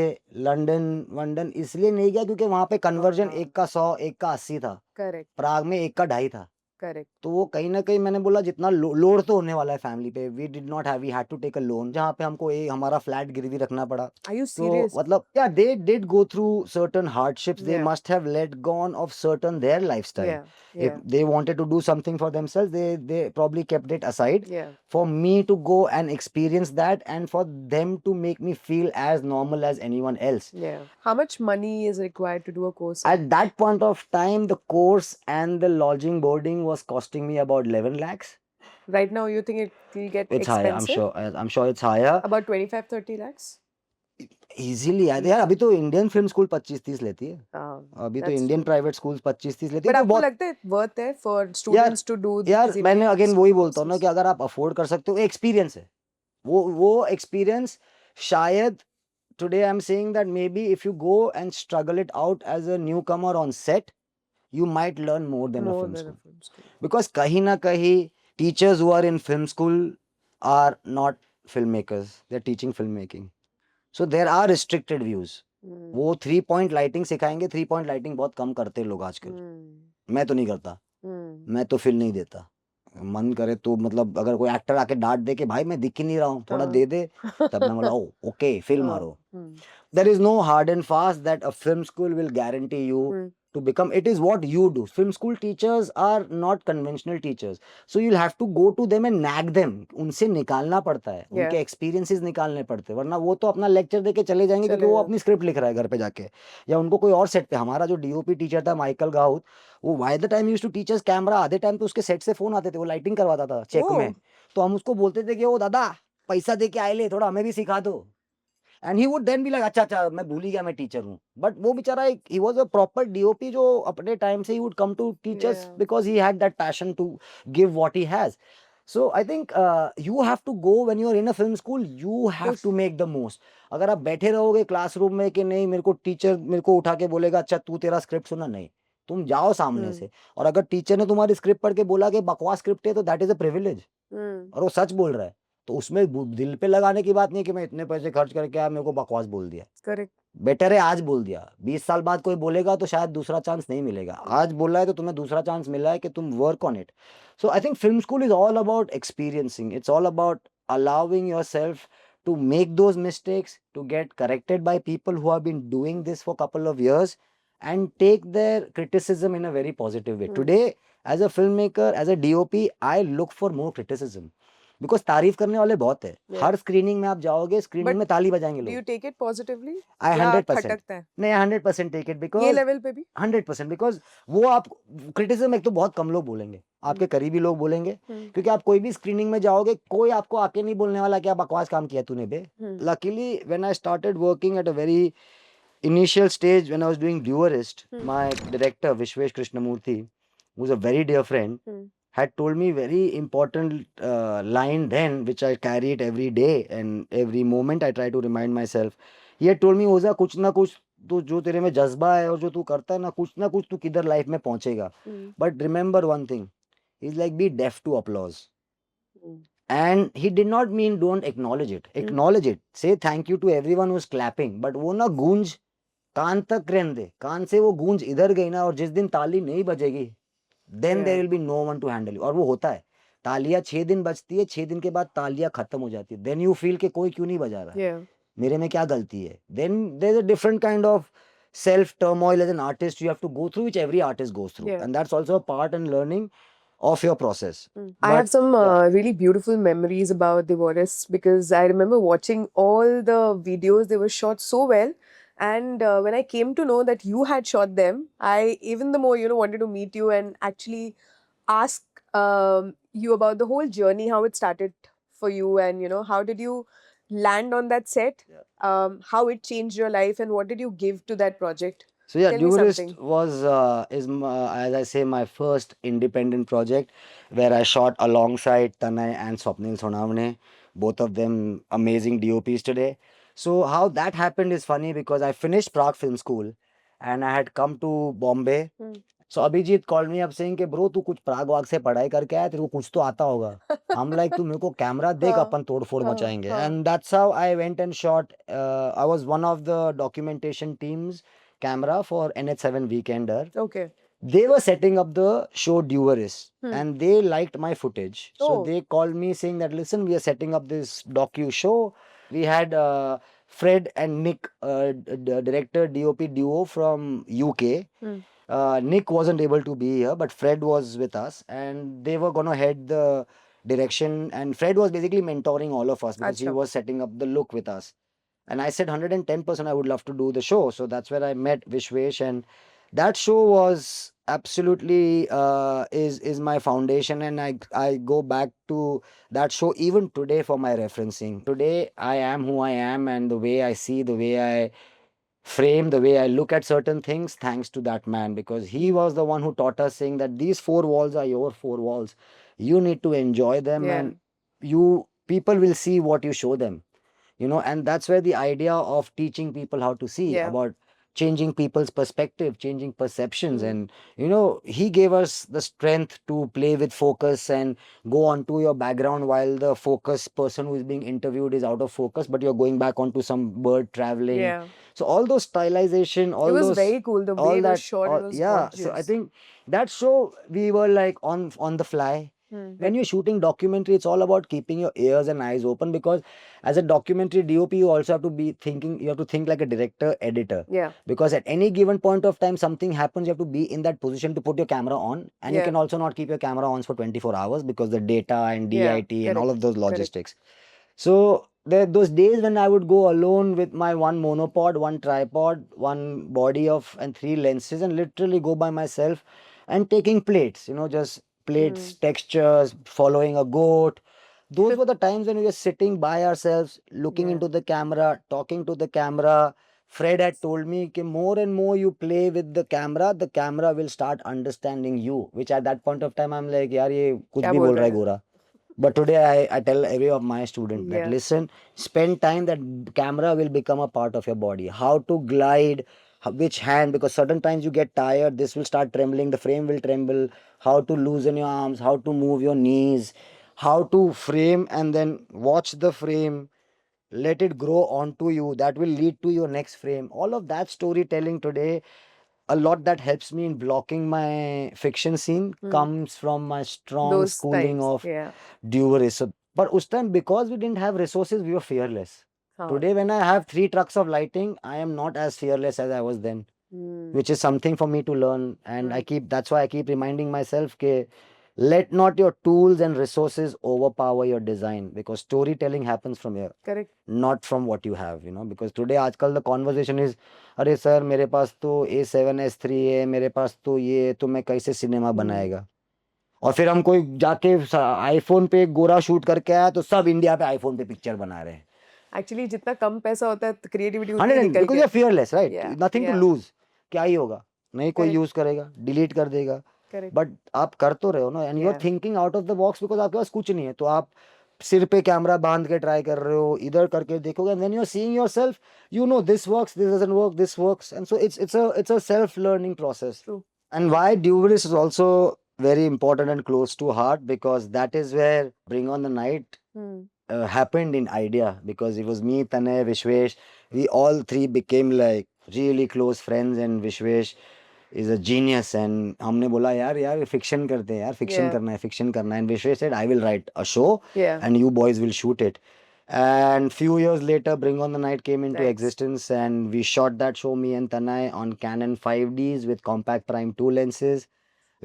[SPEAKER 2] लंदन वंडन इसलिए नहीं गया क्योंकि वहां पे कन्वर्जन
[SPEAKER 3] हाँ.
[SPEAKER 2] एक का 100 एक का 80 था
[SPEAKER 3] Correct.
[SPEAKER 2] प्राग में एक का 2.5 था
[SPEAKER 3] Correct.
[SPEAKER 2] तो वो कहीं ना कहीं मैंने बोला जितना लोड तो होने वाला है फैमिली पे we did not have we had to take a loan जहाँ पे हमको हमारा फ्लैट गिरवी रखना पड़ा
[SPEAKER 3] Are you
[SPEAKER 2] so
[SPEAKER 3] serious?
[SPEAKER 2] मतलब yeah they did go through certain hardships they
[SPEAKER 3] Yeah.
[SPEAKER 2] must have let gone of certain their lifestyle
[SPEAKER 3] Yeah.
[SPEAKER 2] if
[SPEAKER 3] Yeah.
[SPEAKER 2] they wanted to do something for themselves they probably kept it aside
[SPEAKER 3] Yeah.
[SPEAKER 2] for me to go and experience that and for them to make me feel as normal as anyone else
[SPEAKER 3] Yeah. How much money is required to do a course?
[SPEAKER 2] at that point of time the course and the lodging boarding was costing me about 11 lakhs
[SPEAKER 3] Right now, you think it will get
[SPEAKER 2] it's higher
[SPEAKER 3] expensive?
[SPEAKER 2] I'm sure it's higher
[SPEAKER 3] About 25-30 lakhs?
[SPEAKER 2] Easily यार यार अभी तो Indian film school 25-30 लेती है अभी तो
[SPEAKER 3] That's
[SPEAKER 2] Indian
[SPEAKER 3] true.
[SPEAKER 2] Private schools 25-30 लेती है
[SPEAKER 3] But
[SPEAKER 2] तो
[SPEAKER 3] आपको
[SPEAKER 2] बहुत
[SPEAKER 3] लगता है worth है for
[SPEAKER 2] यार
[SPEAKER 3] students to do
[SPEAKER 2] यार
[SPEAKER 3] these
[SPEAKER 2] मैंने अगेन
[SPEAKER 3] elite
[SPEAKER 2] वही बोलता हूँ ना
[SPEAKER 3] courses?
[SPEAKER 2] कि अगर आप अफोर्ड कर सकते हो एक्सपीरियंस है वो एक्सपीरियंस शायद today I'm saying that maybe if you go and struggle it out as a newcomer on set you might learn more than a
[SPEAKER 3] More
[SPEAKER 2] film
[SPEAKER 3] than a
[SPEAKER 2] school
[SPEAKER 3] film school.
[SPEAKER 2] because kahin na kahi teachers who are in film school are not filmmakers they're teaching filmmaking so there are restricted views
[SPEAKER 3] Hmm.
[SPEAKER 2] वो 3 point lighting सिखाएंगे 3 point lighting बहुत कम करते हैं लोग आजकल
[SPEAKER 3] Hmm.
[SPEAKER 2] मैं तो नहीं करता
[SPEAKER 3] Hmm.
[SPEAKER 2] मैं तो फील नहीं देता मन करे तो मतलब अगर कोई एक्टर आके डांट दे कि भाई मैं दिख ही नहीं रहा हूँ थोड़ा
[SPEAKER 3] हाँ.
[SPEAKER 2] दे दे तब मैं बोला ओ ओके फिल्म
[SPEAKER 3] हाँ.
[SPEAKER 2] मारो
[SPEAKER 3] Hmm.
[SPEAKER 2] there is no hard and fast that a film school will guarantee you
[SPEAKER 3] Hmm.
[SPEAKER 2] to become it is what you do film school teachers are not conventional teachers so you'll have to go to them and nag them उनसे निकालना पड़ता है
[SPEAKER 3] Yeah.
[SPEAKER 2] उनके experiences निकालने पड़ते हैं वरना वो तो अपना लेक्चर देके चले जाएंगे क्योंकि
[SPEAKER 3] चले
[SPEAKER 2] वो
[SPEAKER 3] जाओ.
[SPEAKER 2] अपनी स्क्रिप्ट लिख रहा है घर पे जाके या उनको कोई और सेट पे हमारा जो डीओपी टीचर था माइकल गाउत वो by the time used to teachers camera आधे टाइम तो उसके सेट से फोन आते थे वो लाइटिंग करवाता था चेक
[SPEAKER 3] Oh.
[SPEAKER 2] में तो हम उसको बोलते थे कि ओ दादा पैसा दे के आए ले थोड़ा हमें भी सिखा दो and he would then be like अच्छा अच्छा मैं भूल ही गया मैं टीचर हूँ बट वो बेचारा he was a proper DOP जो अपने टाइम से ही would come to teachers
[SPEAKER 3] Yeah.
[SPEAKER 2] Because he had that passion to give what he has so I think you have to go when you are in a film school you have
[SPEAKER 3] Push.
[SPEAKER 2] To make the most अगर आप बैठे रहोगे classroom में कि नहीं मेरे को teacher मेरे को उठा के बोलेगा अच्छा तू तेरा स्क्रिप्ट सुना नहीं तुम जाओ सामने से और अगर टीचर ने तुम्हारी स्क्रिप्ट पढ़ के बोला कि बकवास स्क्रिप्ट है तो that is a privilege
[SPEAKER 3] Hmm.
[SPEAKER 2] और वो सच बोल रहा है तो उसमें दिल पे लगाने की बात नहीं कि मैं इतने पैसे खर्च करके आया मेरे को बकवास बोल दिया
[SPEAKER 3] Correct.
[SPEAKER 2] बेटर है आज बोल दिया 20 साल बाद कोई बोलेगा तो शायद दूसरा चांस नहीं मिलेगा आज बोला है तो तुम्हें दूसरा चांस मिला है कि तुम work on it so I think film school is all about experiencing it's all about allowing yourself to make those mistakes to get corrected by people who have been doing this for a couple of years and take their criticism in a very positive way today as a filmmaker as a DOP I look for more criticism because तारीफ करने वाले बहुत है
[SPEAKER 3] Yeah.
[SPEAKER 2] हर screening में आप जाओगे screening
[SPEAKER 3] But
[SPEAKER 2] में ताली बजाएंगे
[SPEAKER 3] Do you
[SPEAKER 2] लोग
[SPEAKER 3] take it positively?
[SPEAKER 2] आई
[SPEAKER 3] या
[SPEAKER 2] 100%
[SPEAKER 3] खटकता है
[SPEAKER 2] नहीं 100% टेक इट
[SPEAKER 3] ये
[SPEAKER 2] बिकॉज
[SPEAKER 3] लेवल पे भी?
[SPEAKER 2] 100% बिकॉज वो आप क्रिटिसिज्म एक तो बहुत कम लोग बोलेंगे आपके करीबी लोग बोलेंगे
[SPEAKER 3] हम्म.
[SPEAKER 2] क्योंकि आप कोई भी स्क्रीनिंग में जाओगे कोई आपको आके नहीं बोलने वाला क्या बकवास काम किया तूने बे
[SPEAKER 3] हम्म.
[SPEAKER 2] luckily when I started working at a very initial stage when I was doing Viewerist my director Vishwesh Krishnamurthy who's a very dear friend
[SPEAKER 3] Hmm.
[SPEAKER 2] had told me very important line then which I carry it every day and every moment I try to remind myself he had told me ओजा कुछ ना कुछ तो जो तेरे में जज्बा है और जो तू करता है ना कुछ तू किधर लाइफ में पहुंचेगा
[SPEAKER 3] Hmm.
[SPEAKER 2] But remember one thing is like be deaf to applause
[SPEAKER 3] Hmm.
[SPEAKER 2] and he did not mean don't acknowledge it say thank you to everyone who's clapping but वो ना गूंज कान तक रहने दे कान से वो गूंज इधर गई ना और जिस दिन ताली नहीं बजेगी then there
[SPEAKER 3] Yeah.
[SPEAKER 2] Will be no one to handle you और वो होता है तालियां 6 दिन बजती है 6 दिन के बाद तालियां खत्म हो जाती है देन यू फील कि कोई क्यों नहीं बजा रहा
[SPEAKER 3] Yeah.
[SPEAKER 2] मेरे में क्या गलती है then there is a different kind of self turmoil as an artist you have to go through which every artist goes through
[SPEAKER 3] Yeah.
[SPEAKER 2] and that's also a part and learning of your process
[SPEAKER 3] I have some really beautiful memories about Divorce because I remember watching all the videos. They were shot so well. And when I came to know that you had shot them, I even the more, wanted to meet you and actually ask you about the whole journey, how it started for you and, how did you land on that set,
[SPEAKER 2] Yeah.
[SPEAKER 3] how it changed your life, and what did you give to that project?
[SPEAKER 2] So yeah,
[SPEAKER 3] Tell me
[SPEAKER 2] Duelist
[SPEAKER 3] something.
[SPEAKER 2] was as I say, my first independent project where I shot alongside Tanay and Swapnil Sonavne, both of them amazing DOPs today. So how that happened is funny because I finished Prague Film School and I had come to Bombay.
[SPEAKER 3] Hmm.
[SPEAKER 2] So Abhijit called me up saying कि bro तू कुछ प्राग वाग से पढ़ाई करके आया तेरे को कुछ तो आता होगा. I'm like तू मेरे को कैमरा देख
[SPEAKER 3] हाँ,
[SPEAKER 2] अपन तोड़ फोड़
[SPEAKER 3] हाँ,
[SPEAKER 2] मचाएंगे.
[SPEAKER 3] हाँ.
[SPEAKER 2] And that's how I went and shot. I was one of the documentation teams camera for NH7 Weekender.
[SPEAKER 3] Okay.
[SPEAKER 2] They were setting up the show Dueris
[SPEAKER 3] Hmm.
[SPEAKER 2] and they liked my footage. So
[SPEAKER 3] Oh.
[SPEAKER 2] they called me saying that, listen, we are setting up this docu show. We had Fred and Nick, director DOP duo from UK.
[SPEAKER 3] Hmm.
[SPEAKER 2] Nick wasn't able to be here, but Fred was with us and they were going to head the direction. And Fred was basically mentoring all of us because he
[SPEAKER 3] Acha.
[SPEAKER 2] was setting up the look with us. And I said 110% I would love to do the show. So that's where I met Vishwesh, and that show was absolutely is my foundation, and I go back to that show even today for my referencing. Today I am who I am, and the way I see, the way I frame, the way I look at certain things, thanks to that man, because he was the one who taught us, saying that these four walls are your four walls. You need to enjoy them,
[SPEAKER 3] Yeah.
[SPEAKER 2] and you people will see what you show them, and that's where the idea of teaching people how to see,
[SPEAKER 3] Yeah.
[SPEAKER 2] about changing people's perspective, changing perceptions.
[SPEAKER 3] Mm.
[SPEAKER 2] And he gave us the strength to play with focus and go onto your background while the focus person who is being interviewed is out of focus, but you're going back onto some bird traveling.
[SPEAKER 3] Yeah.
[SPEAKER 2] So all those stylization,
[SPEAKER 3] It
[SPEAKER 2] all
[SPEAKER 3] was
[SPEAKER 2] those,
[SPEAKER 3] very cool. The way
[SPEAKER 2] all
[SPEAKER 3] it was
[SPEAKER 2] that,
[SPEAKER 3] shot,
[SPEAKER 2] all,
[SPEAKER 3] it was
[SPEAKER 2] yeah. So I
[SPEAKER 3] gorgeous.
[SPEAKER 2] think that show we were like on the fly.
[SPEAKER 3] Hmm.
[SPEAKER 2] When you're shooting documentary, it's all about keeping your ears and eyes open, because as a documentary DOP, you also have to be thinking, you have to think like a director, editor.
[SPEAKER 3] Yeah.
[SPEAKER 2] Because at any given point of time, something happens, you have to be in that position to put your camera on. And you
[SPEAKER 3] Yeah.
[SPEAKER 2] can also not keep your camera on for 24 hours because the data and
[SPEAKER 3] Yeah,
[SPEAKER 2] DIT and all
[SPEAKER 3] correct,
[SPEAKER 2] of those
[SPEAKER 3] correct.
[SPEAKER 2] logistics. So those days when I would go alone with my one monopod, one tripod, one body of and three lenses, and literally go by myself and taking plates, just plates, textures, following a goat. Those were the times when we were sitting by ourselves, looking
[SPEAKER 3] Yeah.
[SPEAKER 2] into the camera, talking to the camera. Fred had told me that more and more you play with the camera will start understanding you. Which at that point of time I'm like, यार ये कुछ
[SPEAKER 3] क्या
[SPEAKER 2] भी
[SPEAKER 3] बोल
[SPEAKER 2] बोल रहा
[SPEAKER 3] रहा
[SPEAKER 2] है
[SPEAKER 3] है?
[SPEAKER 2] गोरा. But today I tell every of my students that
[SPEAKER 3] Yeah.
[SPEAKER 2] listen, spend time, that camera will become a part of your body. How to glide, which hand, because certain times you get tired, this will start trembling, the frame will tremble. How to loosen your arms, how to move your knees, how to frame and then watch the frame, let it grow onto you. That will lead to your next frame. All of that storytelling today, a lot that helps me in blocking my fiction scene comes from my strong
[SPEAKER 3] Those
[SPEAKER 2] schooling
[SPEAKER 3] times.
[SPEAKER 2] of
[SPEAKER 3] Yeah.
[SPEAKER 2] Dueris. But us time, because we didn't have resources, we were fearless.
[SPEAKER 3] हाँ.
[SPEAKER 2] Today, when I have 3 trucks of lighting, I am not as fearless as I was then,
[SPEAKER 3] Hmm.
[SPEAKER 2] which is something for me to learn. And that's why I keep reminding myself, let not your tools and resources overpower your design, because storytelling happens from here,
[SPEAKER 3] Correct.
[SPEAKER 2] not from what you have, because today आजकल the conversation is, अरे sir मेरे पास तो A7 S3 है, मेरे पास तो ये, तो मैं कैसे सिनेमा बनाएगा. और फिर हम कोई जाके आईफोन पे गोरा शूट करके आया तो सब इंडिया पे आईफोन पे पिक्चर बना रहे हैं.
[SPEAKER 3] Actually, जितना कम पैसा होता है, क्रिएटिविटी उतनी निकल
[SPEAKER 2] because
[SPEAKER 3] के.
[SPEAKER 2] you're fearless, right?
[SPEAKER 3] Yeah,
[SPEAKER 2] Nothing to
[SPEAKER 3] yeah.
[SPEAKER 2] lose. क्या ही होगा, नहीं कोई
[SPEAKER 3] Correct.
[SPEAKER 2] यूज करेगा, डिलीट कर देगा.
[SPEAKER 3] Correct.
[SPEAKER 2] बट आप कर तो रहे हो ना, and you are
[SPEAKER 3] Yeah.
[SPEAKER 2] Thinking out of the box, because आपके पास कुछ नहीं है, तो आप सिर पे कैमरा बांध के ट्राई कर रहे हो, इधर करके देखोगे, and when you are seeing yourself, this works, this doesn't work, this works, and so it's a self learning process.
[SPEAKER 3] True.
[SPEAKER 2] And why Duelis is also very important and close to heart, because that is where Bring on the Night
[SPEAKER 3] Hmm.
[SPEAKER 2] happened in idea, because it was me, Tanay, Vishwesh. We all three became like really close friends, and Vishwesh is a genius. And हमने बोला यार fiction करते हैं यार, fiction
[SPEAKER 3] Yeah.
[SPEAKER 2] करना है, fiction करना है. And Vishwesh said, I will write a show
[SPEAKER 3] Yeah.
[SPEAKER 2] and you boys will shoot it. And few years later, Bring on the Night came into
[SPEAKER 3] Nice.
[SPEAKER 2] existence, and we shot that show, me and Tanay, on Canon 5Ds with Compact Prime 2 lenses,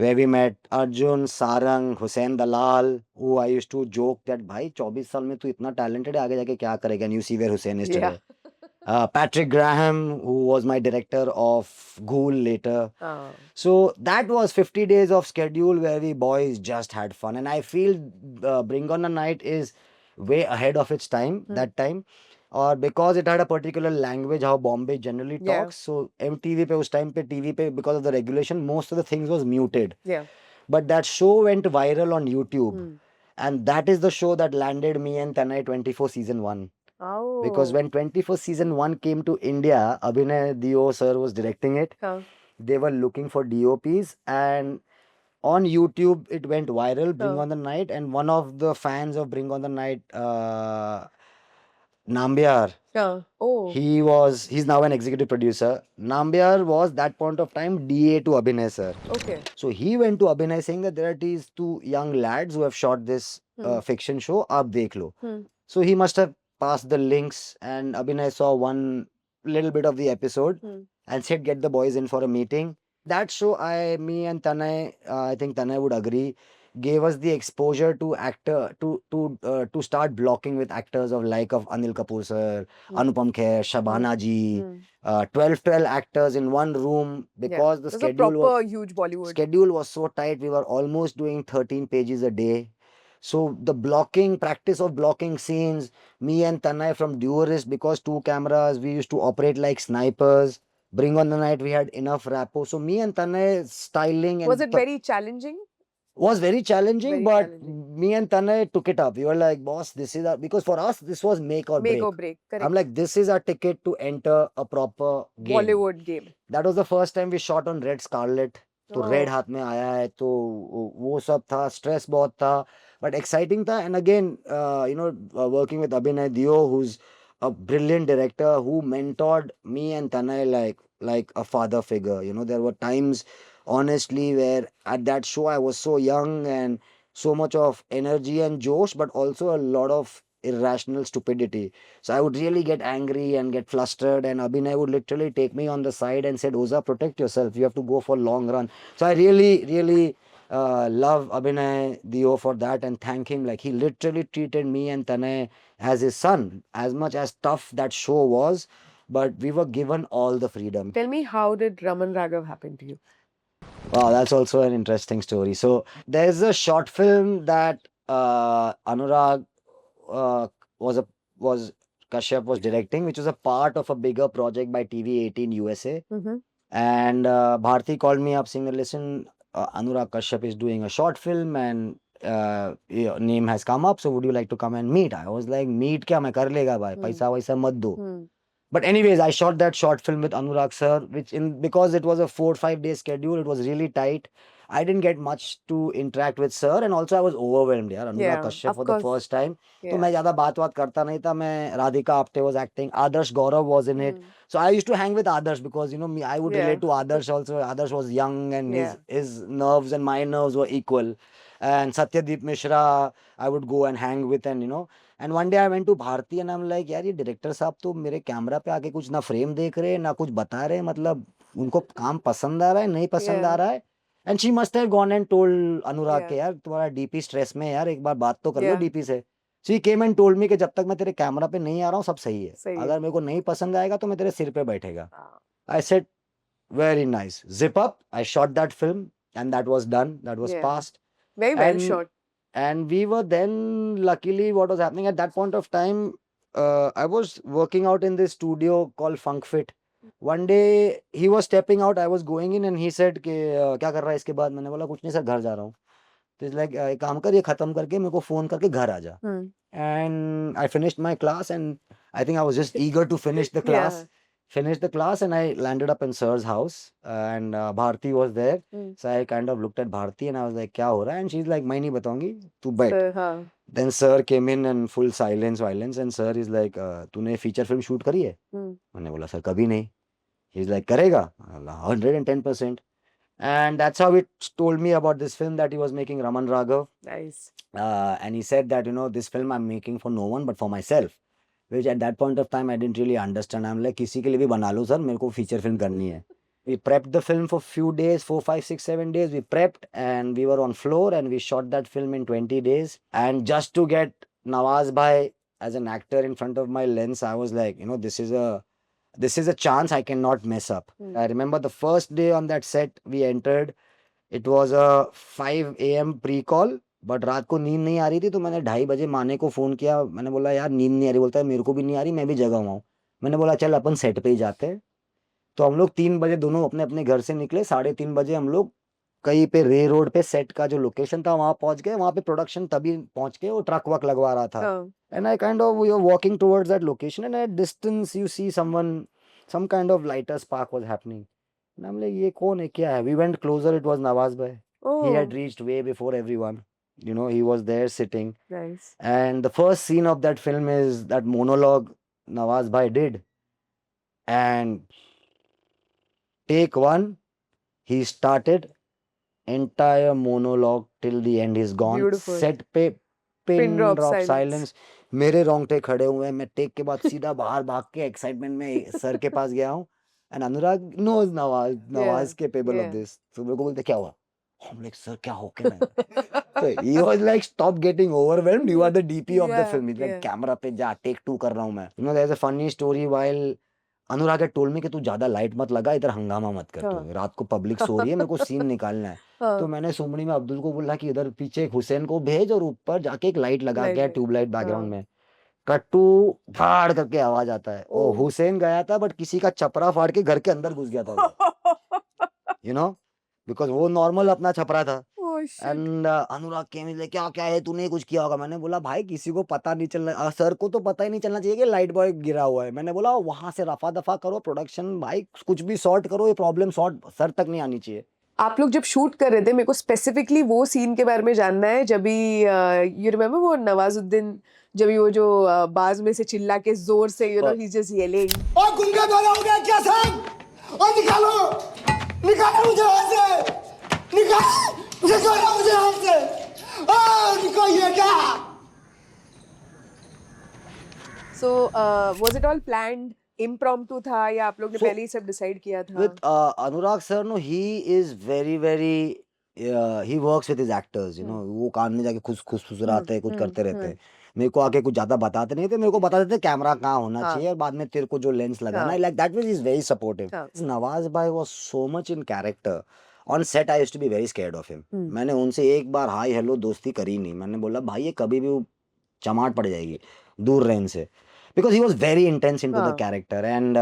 [SPEAKER 2] where we met Arjun, Sarang, Hussain Dalal, who I used to joke that, भाई 24 साल में तू इतना talented है, आगे जाके क्या करेगा? And you see where Hussain is
[SPEAKER 3] Yeah.
[SPEAKER 2] today. Patrick Graham, who was my director of Ghoul later.
[SPEAKER 3] Ah.
[SPEAKER 2] So that was 50 days of schedule where we boys just had fun. And I feel Bring on the Night is way ahead of its time that time. Or because it had a particular language, how Bombay generally
[SPEAKER 3] Yeah.
[SPEAKER 2] talks. So MTV pe us time pe TV pe, because of the regulation, most of the things was muted.
[SPEAKER 3] Yeah.
[SPEAKER 2] But that show went viral on YouTube.
[SPEAKER 3] Hmm.
[SPEAKER 2] And that is the show that landed me and Tanai 24 season 1. Because
[SPEAKER 3] Oh.
[SPEAKER 2] when 24 season 1 came to India, Abhinay Dio sir was directing it.
[SPEAKER 3] Huh.
[SPEAKER 2] They were looking for DOPs, and on YouTube it went viral, Bring
[SPEAKER 3] Huh.
[SPEAKER 2] on the Night. And one of the fans of Bring on the Night, Nambiar,
[SPEAKER 3] Huh. Oh.
[SPEAKER 2] he's now an executive producer. Nambiar was that point of time DA to Abhinay sir.
[SPEAKER 3] Okay.
[SPEAKER 2] So he went to Abhinay saying that there are these two young lads who have shot this fiction show, aap dekh lo. So he must have passed the links, and Abhinay saw one little bit of the episode and said, get the boys in for a meeting. That show, me and Tanay, I think Tanay would agree, gave us the exposure to to start blocking with actors of Anil Kapoor sir, Anupam Kher, Shabana ji, 12 actors in one room, because the
[SPEAKER 3] It was a
[SPEAKER 2] schedule was
[SPEAKER 3] proper huge Bollywood.
[SPEAKER 2] schedule was so tight. We were almost doing 13 pages a day. So the practice of blocking scenes, me and Tanay from Duelist, because 2 cameras, we used to operate like snipers. Bring on the Night, we had enough rapport. So me and Tanay styling and
[SPEAKER 3] Was it very challenging?
[SPEAKER 2] was very challenging,
[SPEAKER 3] Very
[SPEAKER 2] but
[SPEAKER 3] challenging.
[SPEAKER 2] me and Tanay took it up. We were like, boss, this is our, because for us this was make or
[SPEAKER 3] Make
[SPEAKER 2] break.
[SPEAKER 3] or break. Correct.
[SPEAKER 2] I'm like, this is our ticket to enter a proper game.
[SPEAKER 3] Bollywood game.
[SPEAKER 2] That was the first time we shot on Red Scarlet. तो red
[SPEAKER 3] Oh.
[SPEAKER 2] हाथ में आया है, तो वो सब था, stress बहुत था, बट एक्साइटिंग था. एंड अगेन वर्किंग विद अभिनय दियो, who's a brilliant director, who mentored me and Tanay like a father figure. There were times, honestly, where at that show I was so young and so much of energy and josh, but also a lot of irrational stupidity. So I would really get angry and get flustered, and Abhinay would literally take me on the side and said, Oza, protect yourself. You have to go for long run. So I really love Abhinay Dio for that, and thank him. Like, he literally treated me and Tanay as his son, as much as tough that show was, but we were given all the freedom.
[SPEAKER 3] Tell me, how did Raman Raghav happen to you?
[SPEAKER 2] Wow, that's also an interesting story. So there's a short film that Anurag was Kashyap was directing, which was a part of a bigger project by TV18 USA. And Bharti called me up saying, listen, Anurag Kashyap is doing a short film, and your name has come up, so would you like to come and meet? I was like, meet kya, main kar lega bhai, paisa waisa mat do. But anyways, I shot that short film with Anurag sir, because it was a 4-5 day schedule, it was really tight. I didn't get much to interact with sir, and also I was overwhelmed. Anurag
[SPEAKER 3] Yeah,
[SPEAKER 2] Kashyap
[SPEAKER 3] of
[SPEAKER 2] for the
[SPEAKER 3] course.
[SPEAKER 2] first time.
[SPEAKER 3] Yeah.
[SPEAKER 2] तो मैं ज़्यादा बात करता नहीं था. मैं Radhika Apte was acting, Adarsh Gaurav was in it. So I used to hang with Adarsh because me, I would relate to Adarsh also. Adarsh was young, and his nerves and my nerves were equal. And Satyadeep Mishra, I would go and hang with, and And one day I went to Bharti and I'm like, यार ये director साहब तो मेरे camera पे आके कुछ ना frame देख रहे ना कुछ बता रहे, मतलब उनको काम पसंद आ रहा है नहीं पसंद आ रहा है. And she must have gone and told Anurag के, यार तुम्हारा डीपी स्ट्रेस में है यार, एक बार बात तो कर लो डीपी से. She came and told me कि जब तक मैं तेरे कैमरा पे नहीं आ रहा हूँ सब सही है, अगर मेरे को नहीं पसंद आएगा तो मैं तेरे सिर पे बैठेगा. I said very nice, zip up. I shot that film and that was done, that was passed.
[SPEAKER 3] Very well
[SPEAKER 2] And
[SPEAKER 3] shot.
[SPEAKER 2] And we were then, luckily, what was happening at that point of time, I was working out in this studio called Funk Fit. One day he was stepping out, I was going in, and he said कि क्या कर रहा है इसके बाद. मैंने बोला कुछ नहीं सर, घर जा रहा हूँ. तो इज लाइक एक काम कर, ये खत्म करके मेरे को फोन करके घर आ जा. And I finished my class, and I think I was just eager to finish the class. Finished the class, and I landed up in sir's house, and Bharti was there. So I kind of looked at Bharti and I was like, क्या हो रहा है? And she's like, मैं नहीं बताऊंगी, तू बैठ. Then sir came in and full silence, and sir is like, तूने feature film shoot करी है? मैंने बोला सर कभी नहीं. He's like, करेगा? 110%. And that's how it told me about this film that he was making, Raman Raghav.
[SPEAKER 3] Nice.
[SPEAKER 2] And he said that, this film I'm making for no one but for myself. Which at that point of time I didn't really understand. I'm like, किसी के लिए भी बना लो sir, मेरे को feature film करनी है. We prepped the film for few days, 4, 5, 6, 7 days. We prepped and we were on floor and we shot that film in 20 days. And just to get Nawaz Bhai as an actor in front of my lens, I was like, this is a chance I cannot mess up. I remember the first day on that set we entered. It was a 5 a.m. pre-call. But रात को नींद नहीं आ रही थी, तो मैंने 2:30 बजे माने को फ़ोन किया। मैंने बोला यार नींद नहीं आ रही। बोलता है मेरे को भी नहीं आ रही, मैं भी जगा हुआ हूँ। मैंने बोला चल अपन सेट पे ही जाते हैं। तो हम लोग 3 बजे दोनों अपने अपने घर से निकले। 3:30 बजे हम लोग कहीं पे रे रोड पे सेट का जो लोकेशन था वहां पहुंच गए। वहां पे प्रोडक्शन तभी पहुंच के वो ट्रक वक लगवा रहा था।
[SPEAKER 3] हाँ
[SPEAKER 2] and I kind of we are walking towards that location and at distance you see someone, some kind of lighter spark was happening. And I am like ये कौन है, क्या है? We went closer, it was Nawaz bhai. He had
[SPEAKER 3] oh
[SPEAKER 2] reached way before everyone. You know, he was there sitting.
[SPEAKER 3] nice
[SPEAKER 2] And the first scene of that film is that monologue Nawaz Bhai did. And take one, he started entire monologue till the end. He's gone.
[SPEAKER 3] beautiful
[SPEAKER 2] Set पे
[SPEAKER 3] pin
[SPEAKER 2] pin
[SPEAKER 3] drop
[SPEAKER 2] drop
[SPEAKER 3] silence
[SPEAKER 2] silence. मेरे रोंगटे खड़े हुए हैं। मैं take के बाद सीधा बाहर भाग के एक्साइटमेंट में सर के पास गया हूँ। And Anurag knows Nawaz,
[SPEAKER 3] yeah
[SPEAKER 2] Nawaz capable of
[SPEAKER 3] yeah
[SPEAKER 2] this. तो मेरे को बोलते क्या हुआ? हम लाइक सर क्या हो गया? So he was like, stop getting overwhelmed. You are the DP of the
[SPEAKER 3] yeah
[SPEAKER 2] film. He's like,
[SPEAKER 3] yeah
[SPEAKER 2] camera पे जा, टेक 2 कर रहा हूँ मैं। You know, there's a funny story while Anurag had told me कि तू ज्यादा light मत लगा, इधर हंगामा मत कर।
[SPEAKER 3] हाँ
[SPEAKER 2] तू रात को पब्लिक सो रही है, मेरे को सीन निकालना है। तो
[SPEAKER 3] हाँ
[SPEAKER 2] मैंने सुमड़ी में अब्दुल को बोला कि इधर पीछे एक हुसैन को भेज और ऊपर जाके एक लाइट लगा
[SPEAKER 3] लाइट
[SPEAKER 2] के
[SPEAKER 3] लाइट
[SPEAKER 2] ट्यूबलाइट बैकग्राउंड
[SPEAKER 3] हाँ
[SPEAKER 2] में। कट्टू फाड़ करके आवाज आता है। ओ
[SPEAKER 3] oh
[SPEAKER 2] हुसैन गया था, बट किसी का छपरा फाड़ के घर के अंदर घुस गया था वो। यू नो, बिकॉज वो नॉर्मल अपना छपरा था।
[SPEAKER 3] oh shit
[SPEAKER 2] एंड अनुराग के मिले क्या क्या है, तूने कुछ किया होगा? मैंने बोला भाई किसी को पता नहीं चलना, सर को तो पता ही नहीं चलना चाहिए कि लाइट बॉय गिरा हुआ है। मैंने बोला वहां से रफा दफा करो, प्रोडक्शन भाई कुछ भी सॉर्ट करो, ये प्रॉब्लम सॉर्ट सर तक नहीं आनी चाहिए।
[SPEAKER 3] आप लोग जब शूट कर रहे थे, मेरे को स्पेसिफिकली वो सीन के बारे में जानना है जब भी यू रिमेम्बर वो नवाजुद्दीन जब भी वो जो बाज में से चिल्ला के जोर से you know he just yelling
[SPEAKER 2] ओ गुंगा वाला हो गया क्या साहब? ओ निकालो, निकालो मुझे यहाँ से, निकालो मुझे यहाँ से। ओ निकालिए क्या?
[SPEAKER 3] So was it all planned impromptu था या आप लोग ने
[SPEAKER 2] So,
[SPEAKER 3] पहले ही सब डिसाइड किया था?
[SPEAKER 2] with Anurag sir, no, he is very he works with his actors, you know, वो कान में जाके खुश फुसराते हैं, कुछ करते रहते हैं। मेरे को आके कुछ ज्यादा बताते नहीं थे, मेरे को बताते थे कैमरा कहाँ होना
[SPEAKER 3] हाँ
[SPEAKER 2] चाहिए और बाद में तेरे को जो लेंस लगाना
[SPEAKER 3] हाँ
[SPEAKER 2] है, like that way he is very supportive.
[SPEAKER 3] हाँ
[SPEAKER 2] नवाज भाई was so much in character. On set I used to be very scared of him. मैंने उनसे एक बार हाय हेलो दोस्ती करी नहीं। मैंने बोला भाई ये कभी भी चमाट पड़ जाएगी, दूर रहे इनसे। Because he was very intense into the
[SPEAKER 3] हाँ
[SPEAKER 2] character, and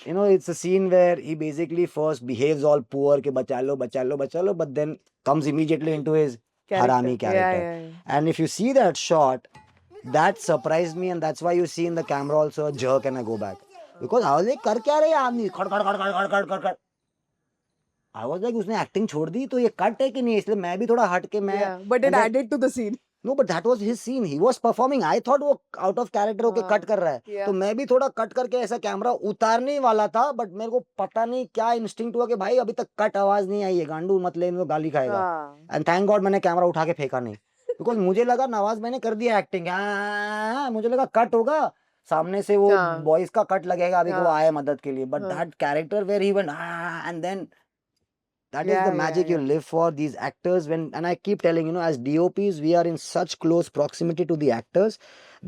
[SPEAKER 2] you know, it's a scene where he basically first behaves all poor ke बचा लो, but then comes immediately into his
[SPEAKER 3] character
[SPEAKER 2] harami character. And if you see that shot, that surprised me, and that's why you see in the camera also a jerk and a go back. Because I was like कर क्या रहे हैं आदमी, खड़ खड़ खड़ खड़ खड़ खड़ खड़ खड़। I was like उसने एक्टिंग छोड़ दी तो ये कट है कि नहीं, इसलिए मैं भी थोड़ा हट के मैं
[SPEAKER 3] yeah but it
[SPEAKER 2] and then
[SPEAKER 3] added to the scene
[SPEAKER 2] No, but that was his scene. He was performing. I thought वो out of character होके
[SPEAKER 3] हाँ
[SPEAKER 2] कट कर रहा है।
[SPEAKER 3] yeah
[SPEAKER 2] तो मैं भी थोड़ा कट करके ऐसा कैमरा उतारने ही वाला था, बट मेरे को पता नहीं क्या इंस्टिंक्ट हुआ कि भाई अभी तक कट आवाज नहीं आई है, गांडू मत ले, तो गाली खाएगा।
[SPEAKER 3] हाँ
[SPEAKER 2] एंड थैंक गॉड मैंने कैमरा उठा के फेंका नहीं, बिकॉज मुझे लगा नवाज मैंने कर दिया एक्टिंग, मुझे लगा कट होगा, सामने से वो
[SPEAKER 3] हाँ
[SPEAKER 2] बॉयज का कट लगेगा, अभी वो
[SPEAKER 3] हाँ
[SPEAKER 2] आए मदद के लिए, बट
[SPEAKER 3] हाँ
[SPEAKER 2] that character where he went and then that is
[SPEAKER 3] yeah
[SPEAKER 2] the
[SPEAKER 3] yeah
[SPEAKER 2] magic you
[SPEAKER 3] yeah
[SPEAKER 2] live for, these actors. When, and I keep telling, you know, as DOPs we are in such close proximity to the actors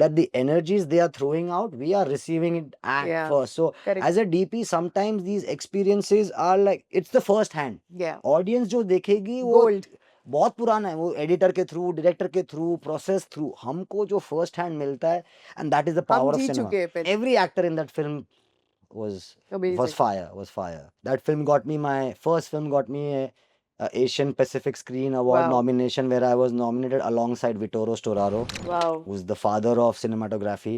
[SPEAKER 2] that the energies they are throwing out, we are receiving it at
[SPEAKER 3] yeah
[SPEAKER 2] first. So
[SPEAKER 3] correct
[SPEAKER 2] as a DP sometimes these experiences are like it's the first hand.
[SPEAKER 3] yeah
[SPEAKER 2] Audience जो देखेगी वो
[SPEAKER 3] gold
[SPEAKER 2] बहुत पुराना है, वो editor के through, director के through, process through, हमको जो फर्स्ट हैंड मिलता है, एंड दैट इज द
[SPEAKER 3] हम
[SPEAKER 2] पावर ऑफ
[SPEAKER 3] जी
[SPEAKER 2] सिनेमा।
[SPEAKER 3] चुके हैं पहले
[SPEAKER 2] Every actor in that film was
[SPEAKER 3] amazing
[SPEAKER 2] was fire. That film got me, my first film got me a Asian Pacific Screen Award
[SPEAKER 3] wow
[SPEAKER 2] nomination, where I was nominated alongside Vittorio Storaro,
[SPEAKER 3] wow
[SPEAKER 2] who's the father of cinematography.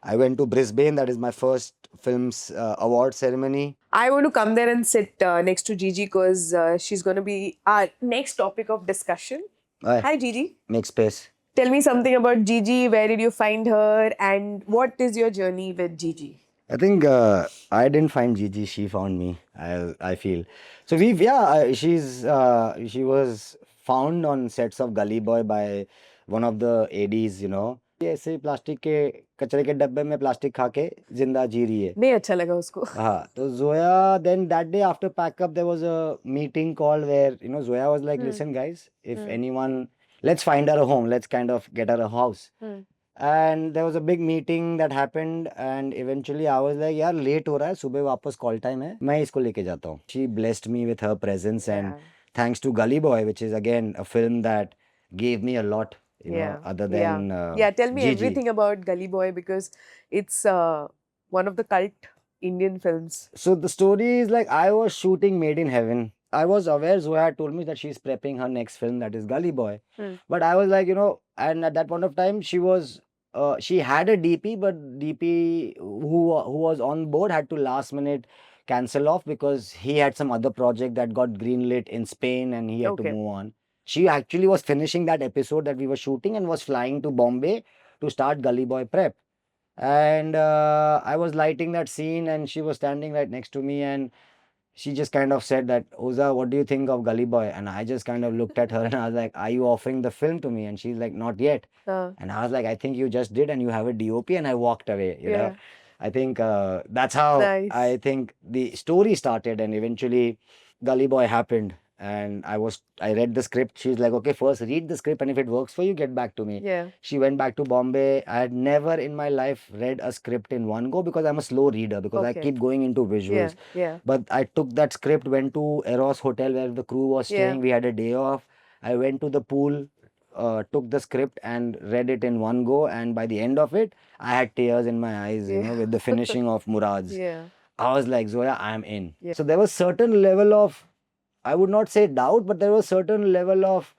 [SPEAKER 2] I went to Brisbane. That is my first film's award ceremony.
[SPEAKER 3] I want to come there and sit next to Gigi because she's going to be our next topic of discussion.
[SPEAKER 2] Aye,
[SPEAKER 3] Hi, Gigi.
[SPEAKER 2] make space.
[SPEAKER 3] Tell me something about Gigi. Where did you find her, and what is your journey with Gigi?
[SPEAKER 2] I think I didn't find Gigi. She found me. I feel so. She was found on sets of Gully Boy by one of the ADs. You know, ये ऐसे plastic के कचरे के डब्बे में plastic खा के जिंदा जी रही है।
[SPEAKER 3] नहीं अच्छा लगा उसको
[SPEAKER 2] हाँ, तो Zoya, then that day after pack up there was a meeting called where, you know, Zoya was like, listen guys, if anyone, let's find her a home, let's kind of get her a house. And there was a big meeting that happened, and eventually I was like, यार late हो रहा है, सुबह वापस call time है, मैं इसको लेके जाता हूँ। She blessed me with her presence, and
[SPEAKER 3] Yeah.
[SPEAKER 2] thanks to Gully Boy, which is again a film that gave me a lot, you know,
[SPEAKER 3] Yeah.
[SPEAKER 2] other
[SPEAKER 3] Yeah.
[SPEAKER 2] than
[SPEAKER 3] Yeah. Tell me
[SPEAKER 2] Gigi.
[SPEAKER 3] everything about Gully Boy because it's one of the cult Indian films.
[SPEAKER 2] So the story is like I was shooting Made in Heaven. I was aware Zoya had told me that she's prepping her next film, that is Gully Boy.
[SPEAKER 3] Hmm.
[SPEAKER 2] But I was like, you know, and at that point of time she had a DP, but DP who was on board had to last minute cancel off because he had some other project that got greenlit in Spain and he had to
[SPEAKER 3] Okay.
[SPEAKER 2] move on. She actually was finishing that episode that we were shooting and was flying to Bombay to start Gully Boy prep. And I was lighting that scene and she was standing right next to me and she just kind of said that, Oza, what do you think of Gully Boy? And I just kind of looked at her and I was like, are you offering the film to me? And she's like, not yet. And I was like, I think you just did and you have a DOP. And I walked away, you know.
[SPEAKER 3] Yeah.
[SPEAKER 2] I think that's how
[SPEAKER 3] Nice.
[SPEAKER 2] I think the story started and eventually Gully Boy happened. And I read the script. She's like, okay, first read the script and if it works for you, get back to me.
[SPEAKER 3] Yeah.
[SPEAKER 2] She went back to Bombay. I had never in my life read a script in one go because I'm a slow reader because I
[SPEAKER 3] Okay.
[SPEAKER 2] keep going into visuals.
[SPEAKER 3] Yeah. Yeah.
[SPEAKER 2] But I took that script, went to Eros Hotel where the crew was
[SPEAKER 3] Yeah.
[SPEAKER 2] staying. We had a day off. I went to the pool, took the script and read it in one go. And by the end of it, I had tears in my eyes, you
[SPEAKER 3] Yeah.
[SPEAKER 2] know, with the finishing of Murad's.
[SPEAKER 3] Yeah.
[SPEAKER 2] I was like, Zoya, I'm in.
[SPEAKER 3] Yeah.
[SPEAKER 2] So there was certain level of, I would not say doubt, but there was certain level of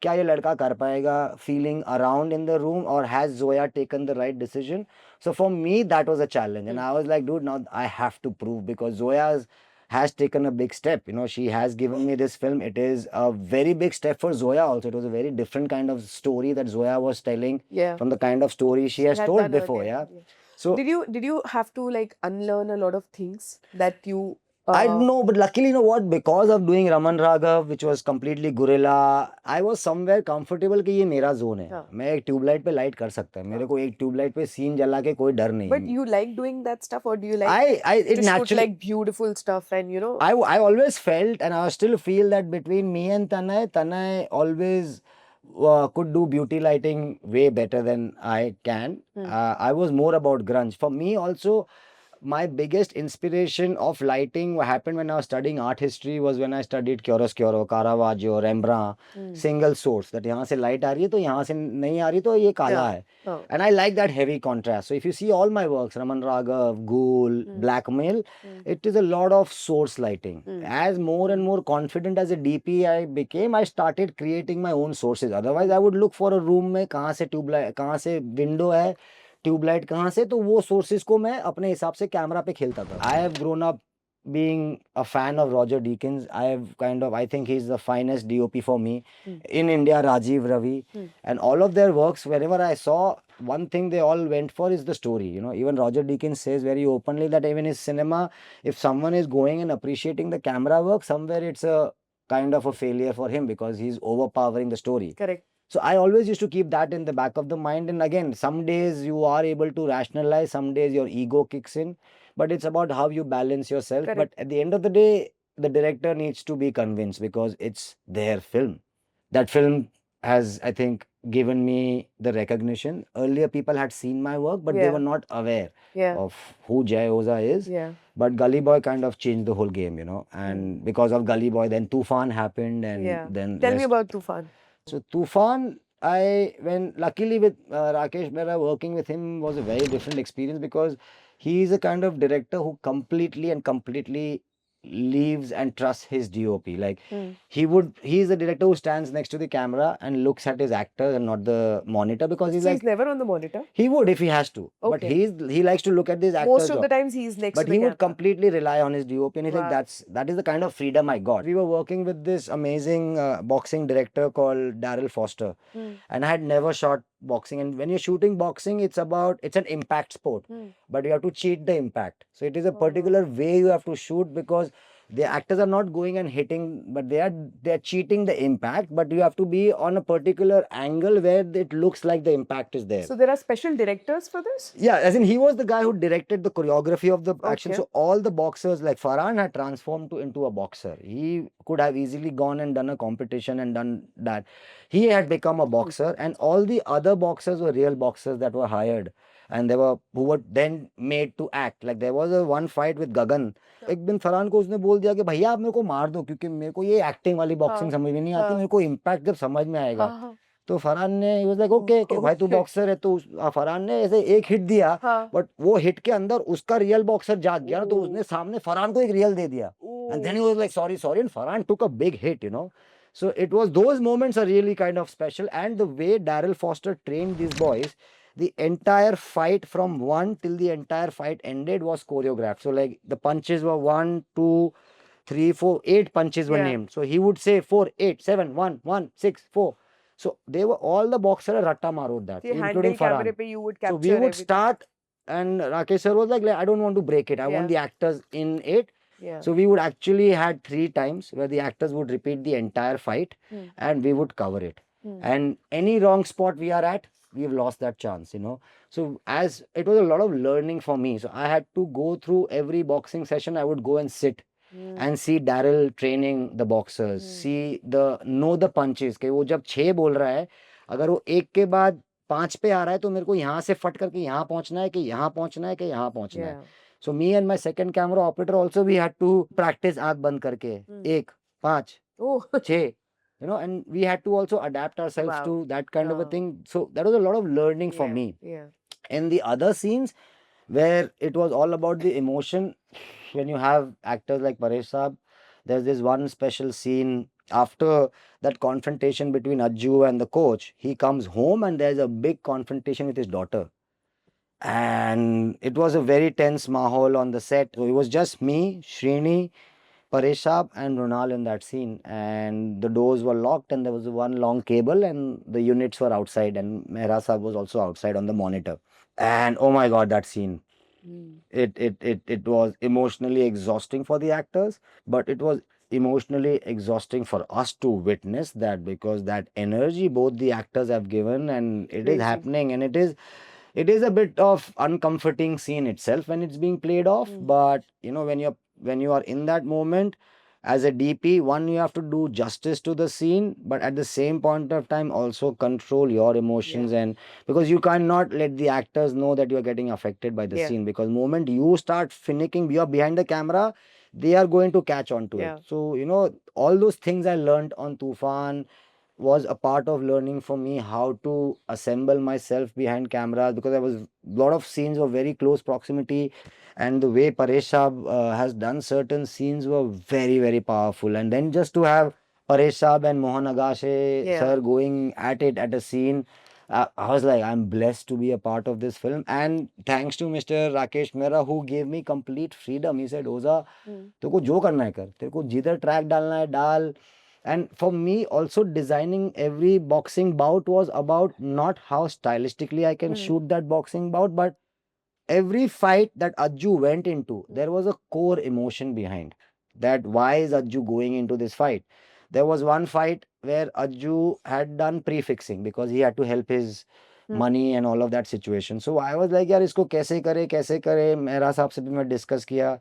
[SPEAKER 2] क्या ये लड़का कर पाएगा feeling around in the room or has Zoya taken the right decision? So for me, that was a challenge. And I was like, dude, now I have to prove because Zoya has taken a big step. You know, she has given me this film. It is a very big step for Zoya also. It was a very different kind of story that Zoya was telling
[SPEAKER 3] Yeah.
[SPEAKER 2] from the kind of story she has
[SPEAKER 3] Had
[SPEAKER 2] told
[SPEAKER 3] done
[SPEAKER 2] before.
[SPEAKER 3] earlier.
[SPEAKER 2] Yeah. So
[SPEAKER 3] Did you have to like unlearn a lot of things that you
[SPEAKER 2] I know, but luckily, you know what? Because of doing Raman Raghav, which was completely guerrilla, I was somewhere comfortable कि ये मेरा zone है.
[SPEAKER 3] हाँ.
[SPEAKER 2] मैं एक tubelight पे light कर सकता है. मेरे को एक ट्यूबलाइट पे सीन जला के कोई डर नहीं.
[SPEAKER 3] But you like doing that stuff or do you like
[SPEAKER 2] it
[SPEAKER 3] to shoot
[SPEAKER 2] naturally.
[SPEAKER 3] like beautiful stuff and you know?
[SPEAKER 2] I always felt and I still feel that between me and Tanay always could do beauty lighting way better than I can. I was more about grunge. For me also, my biggest inspiration of lighting what happened when I was studying art history was when I studied chiaroscuro, Caravaggio, Rembrandt, single source. That यहाँ से light आ रही है तो यहाँ से नहीं आ रही तो ये काला है.
[SPEAKER 3] Oh.
[SPEAKER 2] And I like that heavy contrast. So if you see all my works, Raman Raghav, Ghoul, Blackmail, it is a lot of source lighting. As more and more confident as a DP I became, I started creating my own sources. Otherwise, I would look for a room में कहाँ से tubelight, कहाँ से window है, tubelight कहाँ से, तो वो सोर्सेज को मैं अपने हिसाब से कैमरा पे खेलता था. I have grown up being a fan of Roger Deakins. I think he's the finest DOP for me. In India, Rajiv Ravi. And all of their works, wherever I saw, one thing they all went for is the story. You know, even Roger Deakins says very openly that even his cinema, if someone is going and appreciating the camera work, somewhere it's a kind of a failure for him because he's overpowering the story.
[SPEAKER 3] Correct.
[SPEAKER 2] So I always used to keep that in the back of the mind. And again, some days you are able to rationalize, some days your ego kicks in, but it's about how you balance yourself.
[SPEAKER 3] Correct.
[SPEAKER 2] But at the end of the day, the director needs to be convinced because it's their film. That film has, I think, given me the recognition. Earlier, people had seen my work, but they
[SPEAKER 3] Yeah.
[SPEAKER 2] were not aware
[SPEAKER 3] Yeah.
[SPEAKER 2] of who Jai Oza is.
[SPEAKER 3] Yeah.
[SPEAKER 2] But Gully Boy kind of changed the whole game, you know. And because of Gully Boy, then Tufan happened, and
[SPEAKER 3] Yeah.
[SPEAKER 2] then
[SPEAKER 3] Tell me
[SPEAKER 2] rest-
[SPEAKER 3] about Tufan.
[SPEAKER 2] So Tufan, luckily with Rakesh Mehra, working with him was a very different experience because he is a kind of director who completely leaves and trusts his DOP. Like he's a director who stands next to the camera and looks at his actor and not the monitor because he's
[SPEAKER 3] So
[SPEAKER 2] like,
[SPEAKER 3] he's never on the monitor.
[SPEAKER 2] he would if he has to, but
[SPEAKER 3] Okay.
[SPEAKER 2] he likes to look at his actor's
[SPEAKER 3] Most of
[SPEAKER 2] job.
[SPEAKER 3] the times he's next
[SPEAKER 2] But
[SPEAKER 3] to
[SPEAKER 2] he
[SPEAKER 3] the
[SPEAKER 2] would
[SPEAKER 3] camera.
[SPEAKER 2] completely rely on his DOP, and he's like,
[SPEAKER 3] Wow.
[SPEAKER 2] that is the kind of freedom I got. We were working with this amazing boxing director called Daryl Foster, and I had never shot boxing. And when you're shooting boxing, it's an impact sport, but you have to cheat the impact. So it is a particular way you have to shoot because the actors are not going and hitting, but they are cheating the impact. But you have to be on a particular angle where it looks like the impact is there.
[SPEAKER 3] So there are special directors for this?
[SPEAKER 2] Yeah, as in he was the guy who directed the choreography of the action.
[SPEAKER 3] Okay.
[SPEAKER 2] So all the boxers, like Farhan had transformed into a boxer. He could have easily gone and done a competition and done that. He had become a boxer, and all the other boxers were real boxers that were hired. And who were then made to act. Like there was one fight with Gagan. एक दिन फरहान को उसने बोल दिया कि भैया आप मेरे को मार दो क्योंकि मेरे को ये एक्टिंग वाली बॉक्सिंग समझ में नहीं आती, मेरे को इम्पैक्ट जब समझ में आएगा. तो फरहान ने he was like okay कि भाई तू
[SPEAKER 3] Okay.
[SPEAKER 2] बॉक्सर है, तो फरहान ने ऐसे एक हिट दिया,
[SPEAKER 3] हाँ.
[SPEAKER 2] बट वो हिट के अंदर उसका रियल बॉक्सर जाग गया ना, तो
[SPEAKER 3] Oh.
[SPEAKER 2] उसने सामने फरहान को एक रियल दे दिया. And then he
[SPEAKER 3] Oh.
[SPEAKER 2] was like sorry, and Farhan took a big hit, you know. So it was, those moments are really kind of special. And the way Daryl Foster trained these boys, the entire fight from one till the entire fight ended was choreographed. So like the punches were 1, 2, 3, 4, 8 punches were
[SPEAKER 3] Yeah.
[SPEAKER 2] named. So he would say 4, 8, 7, 1, 1, 6, 4. So they were all the boxer Ratta wrote that,
[SPEAKER 3] The
[SPEAKER 2] including
[SPEAKER 3] handheld camera
[SPEAKER 2] Farhan.
[SPEAKER 3] pe you would
[SPEAKER 2] So
[SPEAKER 3] capture
[SPEAKER 2] we would
[SPEAKER 3] everything.
[SPEAKER 2] start, and Rakesh sir was like, I don't want to break it. I want the actors in it.
[SPEAKER 3] Yeah.
[SPEAKER 2] So we would actually had 3 times where the actors would repeat the entire fight and we would cover it. And any wrong spot we are at, we've lost that chance, you know. So as it was a lot of learning for me. So I had to go through every boxing session. I would go and sit and see Daryl training the boxers, see know the punches कि वो जब 6 बोल रहा है, अगर वो एक के बाद 5 पे आ रहा है तो मेरे को यहाँ से फट करके यहाँ पहुँचना है कि यहाँ पहुँचना है कि यहाँ पहुँचना है. So me and my second camera operator also, we had to practice आँख बंद करके 1, 5,
[SPEAKER 3] Oh.
[SPEAKER 2] 6, you know, and we had to also adapt ourselves
[SPEAKER 3] Wow.
[SPEAKER 2] to that kind of a
[SPEAKER 3] Wow.
[SPEAKER 2] thing. So that was a lot of learning for me.
[SPEAKER 3] Yeah.
[SPEAKER 2] In the other scenes where it was all about the emotion, when you have actors like Paresh Saab, there's this one special scene after that confrontation between Ajju and the coach. He comes home and there's a big confrontation with his daughter. And it was a very tense mahal on the set. So it was just me, Srini, Paresh Saab and Runal in that scene. And the doors were locked and there was one long cable and the units were outside and Mehra Saab was also outside on the monitor. And oh my God, that scene. It was emotionally exhausting for the actors, but it was emotionally exhausting for us to witness that, because that energy both the actors have given and it is
[SPEAKER 3] Crazy.
[SPEAKER 2] happening, and it is a bit of uncomforting scene itself when it's being played off. But you know, when you are in that moment as a DP, one, you have to do justice to the scene, but at the same point of time also control your emotions. And because you cannot let the actors know that you are getting affected by the scene, because moment you start finicking, you're behind the camera, they are going to catch on to it. So you know, all those things I learned on Tufan was a part of learning for me how to assemble myself behind cameras, because there was a lot of scenes of very close proximity, and the way Paresh Saab has done certain scenes were very, very powerful. And then just to have Paresh Saab and Mohan Agashe sir going at it at a scene, I was like, I'm blessed to be a part of this film. And thanks to Mr. Rakesh Mehra, who gave me complete freedom. He said, Oza, तेरे को जो करना है कर, तेरे को जिधर track डालना है डाल. And for me, also designing every boxing bout was about not how stylistically I can shoot that boxing bout, but every fight that Ajju went into, there was a core emotion behind that. Why is Ajju going into this fight? There was one fight where Ajju had done prefixing because he had to help his money and all of that situation. So I was like, यार इसको कैसे करे, मेरा साहब से भी मैं discuss किया.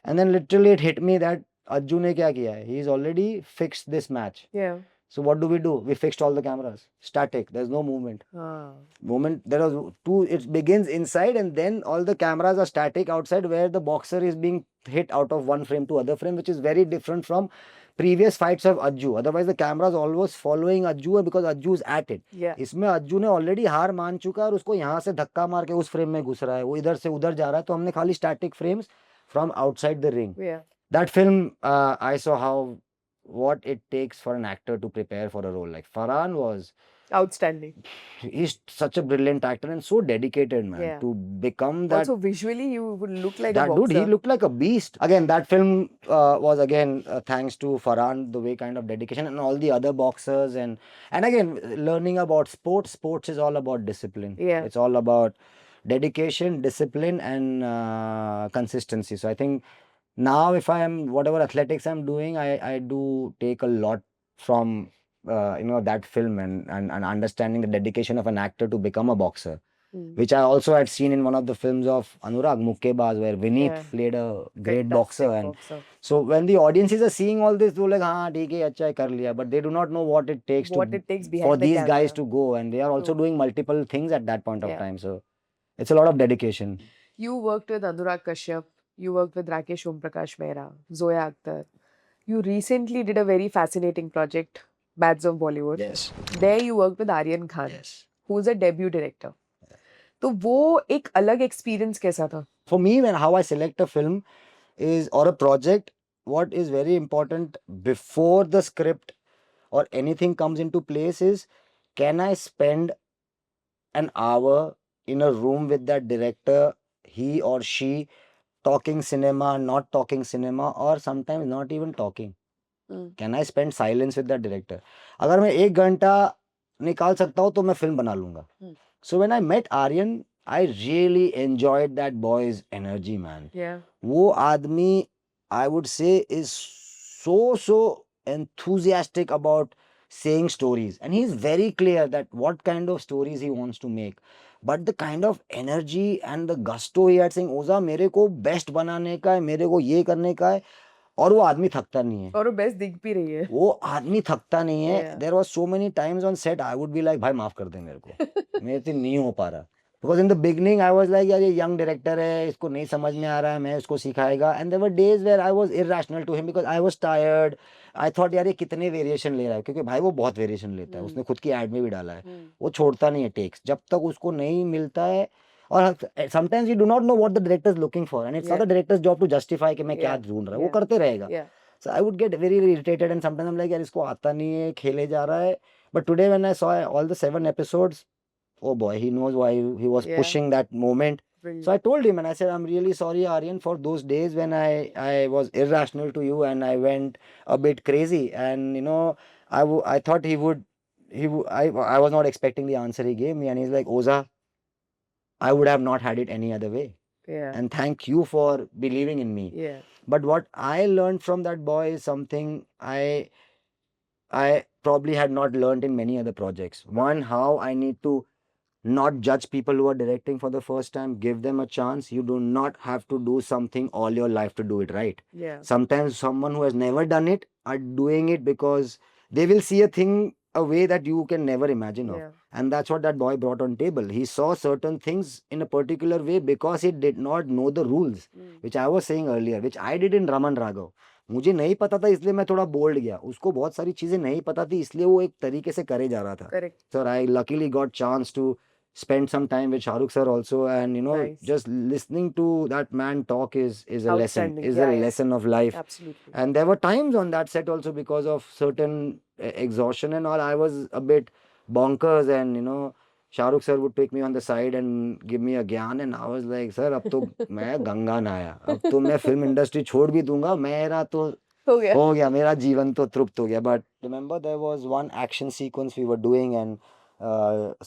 [SPEAKER 2] And then literally it hit me that Ajju ने क्या किया है? He's already fixed this match.
[SPEAKER 3] Yeah.
[SPEAKER 2] So what do? We fixed all the cameras. Static. There's no movement. There was two. It begins inside and then all the cameras are static outside, where the boxer is being hit out of one frame to other frame, which is very different from previous fights of Ajju. Otherwise the camera is always following Ajju because Ajju is at it. इसमें Ajju ने already हार मान चुका है और उसको यहाँ से धक्का मार के उस फ्रेम में घुस रहा है, वो इधर से उधर जा रहा है, तो हमने खाली static frames from outside the ring. That film, I saw how what it takes for an actor to prepare for a role. Like Farhan was
[SPEAKER 3] outstanding.
[SPEAKER 2] He's such a brilliant actor and so dedicated, man, to become that.
[SPEAKER 3] Also visually, you would look like
[SPEAKER 2] that
[SPEAKER 3] a boxer.
[SPEAKER 2] Dude, he looked like a beast. Again, that film was again thanks to Farhan, the way kind of dedication, and all the other boxers, and again learning about sports. Sports is all about discipline. It's all about dedication, discipline, and consistency. So I think now if I am whatever athletics I'm doing, I do take a lot from that film and understanding the dedication of an actor to become a boxer, which I also had seen in one of the films of Anurag, Mukkebaz, where Vineet played a great boxer. And so when the audiences are seeing all this, they're like, हाँ ठीक है, अच्छा है, कर लिया, but they do not know what it takes for these guys to go, and they are also doing multiple things at that point of time. So it's a lot of dedication.
[SPEAKER 3] You worked with Anurag Kashyap. You worked with Rakesh Omprakash Mehra, Zoya Akhtar. You recently did a very fascinating project Bads of Bollywood.
[SPEAKER 2] Yes.
[SPEAKER 3] There you worked with Aryan Khan,
[SPEAKER 2] Yes.
[SPEAKER 3] who's a debut director. तो वो एक अलग experience कैसा था?
[SPEAKER 2] For me, when how I select a film is or a project, what is very important before the script or anything comes into place is, can I spend an hour in a room with that director, he or she, talking cinema, not talking cinema, or sometimes not even talking. Can I spend silence with that director? अगर मैं 1 घंटा निकाल सकता हूँ तो मैं film बना लूंगा. So when I met Aryan, I really enjoyed that boy's energy, man.
[SPEAKER 3] Yeah.
[SPEAKER 2] वो आदमी, I would say, is so enthusiastic about saying stories, and he's very clear that what kind of stories he wants to make. But the kind of energy and the gusto he had saying, ओजा मेरे को best बनाने का है, मेरे को ये करने का है, और वो आदमी थकता नहीं है.
[SPEAKER 3] और वो बेस्ट दिख भी रही है.
[SPEAKER 2] वो आदमी थकता नहीं है.
[SPEAKER 3] Yeah.
[SPEAKER 2] There was so many times on set I would be like, भाई माफ कर दे मेरे को, मेरे से नहीं हो पा रहा. Because in the beginning I was like, यार ये young director है, इसको नहीं समझ में आ रहा है, मैं इसको सिखाएगा. And there were days where I was irrational to him because I was tired. I thought यार ये कितने वेरिएशन ले रहा है, क्योंकि भाई वो बहुत वेरिएशन लेता है. उसने खुद की एड में भी डाला है. वो छोड़ता नहीं है टेक्स जब तक उसको नहीं मिलता है. और sometimes you do not know what the director is looking for, and it's not the director's job to justify कि मैं क्या ढूंढ रहा है. वो करते रहेगा.
[SPEAKER 3] Yeah.
[SPEAKER 2] So I would get very irritated, and sometimes I'm like, यार इसको आता नहीं है, खेले जा रहा है. But today when I saw all the 7 episodes, oh boy, he knows why he was
[SPEAKER 3] Yeah.
[SPEAKER 2] pushing that moment.
[SPEAKER 3] Brilliant.
[SPEAKER 2] So I told him and I said, I'm really sorry, Aryan, for those days when I was irrational to you and I went a bit crazy. And you know, I thought he would, I was not expecting the answer he gave me. And he's like, Oza, I would have not had it any other way.
[SPEAKER 3] Yeah.
[SPEAKER 2] And thank you for believing in me.
[SPEAKER 3] Yeah.
[SPEAKER 2] But what I learned from that boy is something I probably had not learned in many other projects. One, how I need to not judge people who are directing for the first time. Give them a chance. You do not have to do something all your life to do it right.
[SPEAKER 3] Yeah.
[SPEAKER 2] Sometimes someone who has never done it are doing it because they will see a thing a way that you can never imagine of.
[SPEAKER 3] Yeah.
[SPEAKER 2] And that's what that boy brought on table. He saw certain things in a particular way because he did not know the rules, which I was saying earlier, which I did in Raman Raghav. मुझे नहीं पता था इसलिए मैं थोड़ा bold गया. उसको बहुत सारी चीजें नहीं पता थी इसलिए वो एक तरीके से करे जा रहा था.
[SPEAKER 3] Correct.
[SPEAKER 2] So I luckily got chance to spend some time with Shahrukh sir also, and you know,
[SPEAKER 3] Nice.
[SPEAKER 2] just listening to that man talk is a lesson,
[SPEAKER 3] Outstanding.
[SPEAKER 2] is
[SPEAKER 3] Yeah,
[SPEAKER 2] a
[SPEAKER 3] yeah.
[SPEAKER 2] lesson of life.
[SPEAKER 3] Absolutely.
[SPEAKER 2] And there were times on that set also because of certain exhaustion and all, I was a bit bonkers, and you know, Shahrukh sir would take me on the side and give me a gyan, and I was like, sir, अब तो मैं गंगा नहाया, अब तो मैं film industry छोड़ भी दूंगा, मेरा तो
[SPEAKER 3] हो गया.
[SPEAKER 2] हो गया, मेरा जीवन तो तृप्त हो गया. But remember, there was one action sequence we were doing, and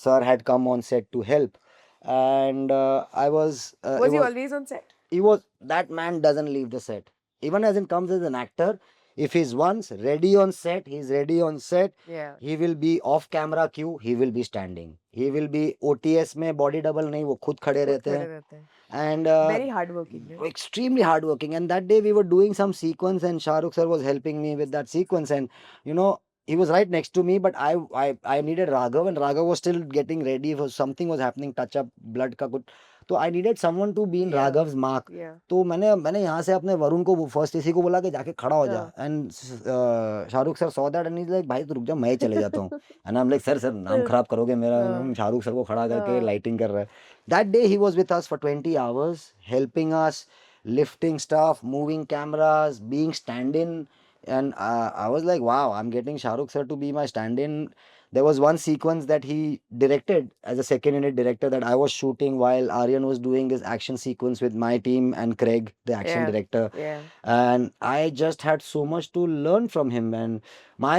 [SPEAKER 2] sir had come on set to help, and I was.
[SPEAKER 3] Was he always on set?
[SPEAKER 2] He was. That man doesn't leave the set, even as in comes as an actor. If he's once ready on set, he's ready on set.
[SPEAKER 3] Yeah.
[SPEAKER 2] He will be off camera cue. He will be standing. He will be OTS में body double नहीं, वो खुद खड़े रहते
[SPEAKER 3] खड़े
[SPEAKER 2] हैं.
[SPEAKER 3] रहते हैं.
[SPEAKER 2] And
[SPEAKER 3] Very hardworking. Yeah.
[SPEAKER 2] extremely hardworking. And that day we were doing some sequence, and Shahrukh sir was helping me with that sequence. And you know, he was right next to me, but I needed Raghav, and Raghav was still getting ready for something was happening, touch up blood का कुछ. तो I needed someone to be in
[SPEAKER 3] Yeah.
[SPEAKER 2] Raghav's mark.
[SPEAKER 3] Yeah.
[SPEAKER 2] तो मैंने यहाँ से अपने वरुण को first AC को बोला कि जाके खड़ा हो जा. And Shahrukh sir saw that and he's like, भाई तो रुक जा, मैं ही चले जाता हूँ. And I am like, sir नाम खराब करोगे मेरा. शाहरुख सर को खड़ा करके लाइटिंग कर रहा है. That day he was with us for 20 hours, helping us, lifting stuff, moving cameras, being stand-in. And I was like, wow, I'm getting Shahrukh sir to be my stand-in. There was one sequence that he directed as a second unit director that I was shooting while Aryan was doing this action sequence with my team and Craig, the action
[SPEAKER 3] Yeah.
[SPEAKER 2] director.
[SPEAKER 3] Yeah.
[SPEAKER 2] And I just had so much to learn from him. And my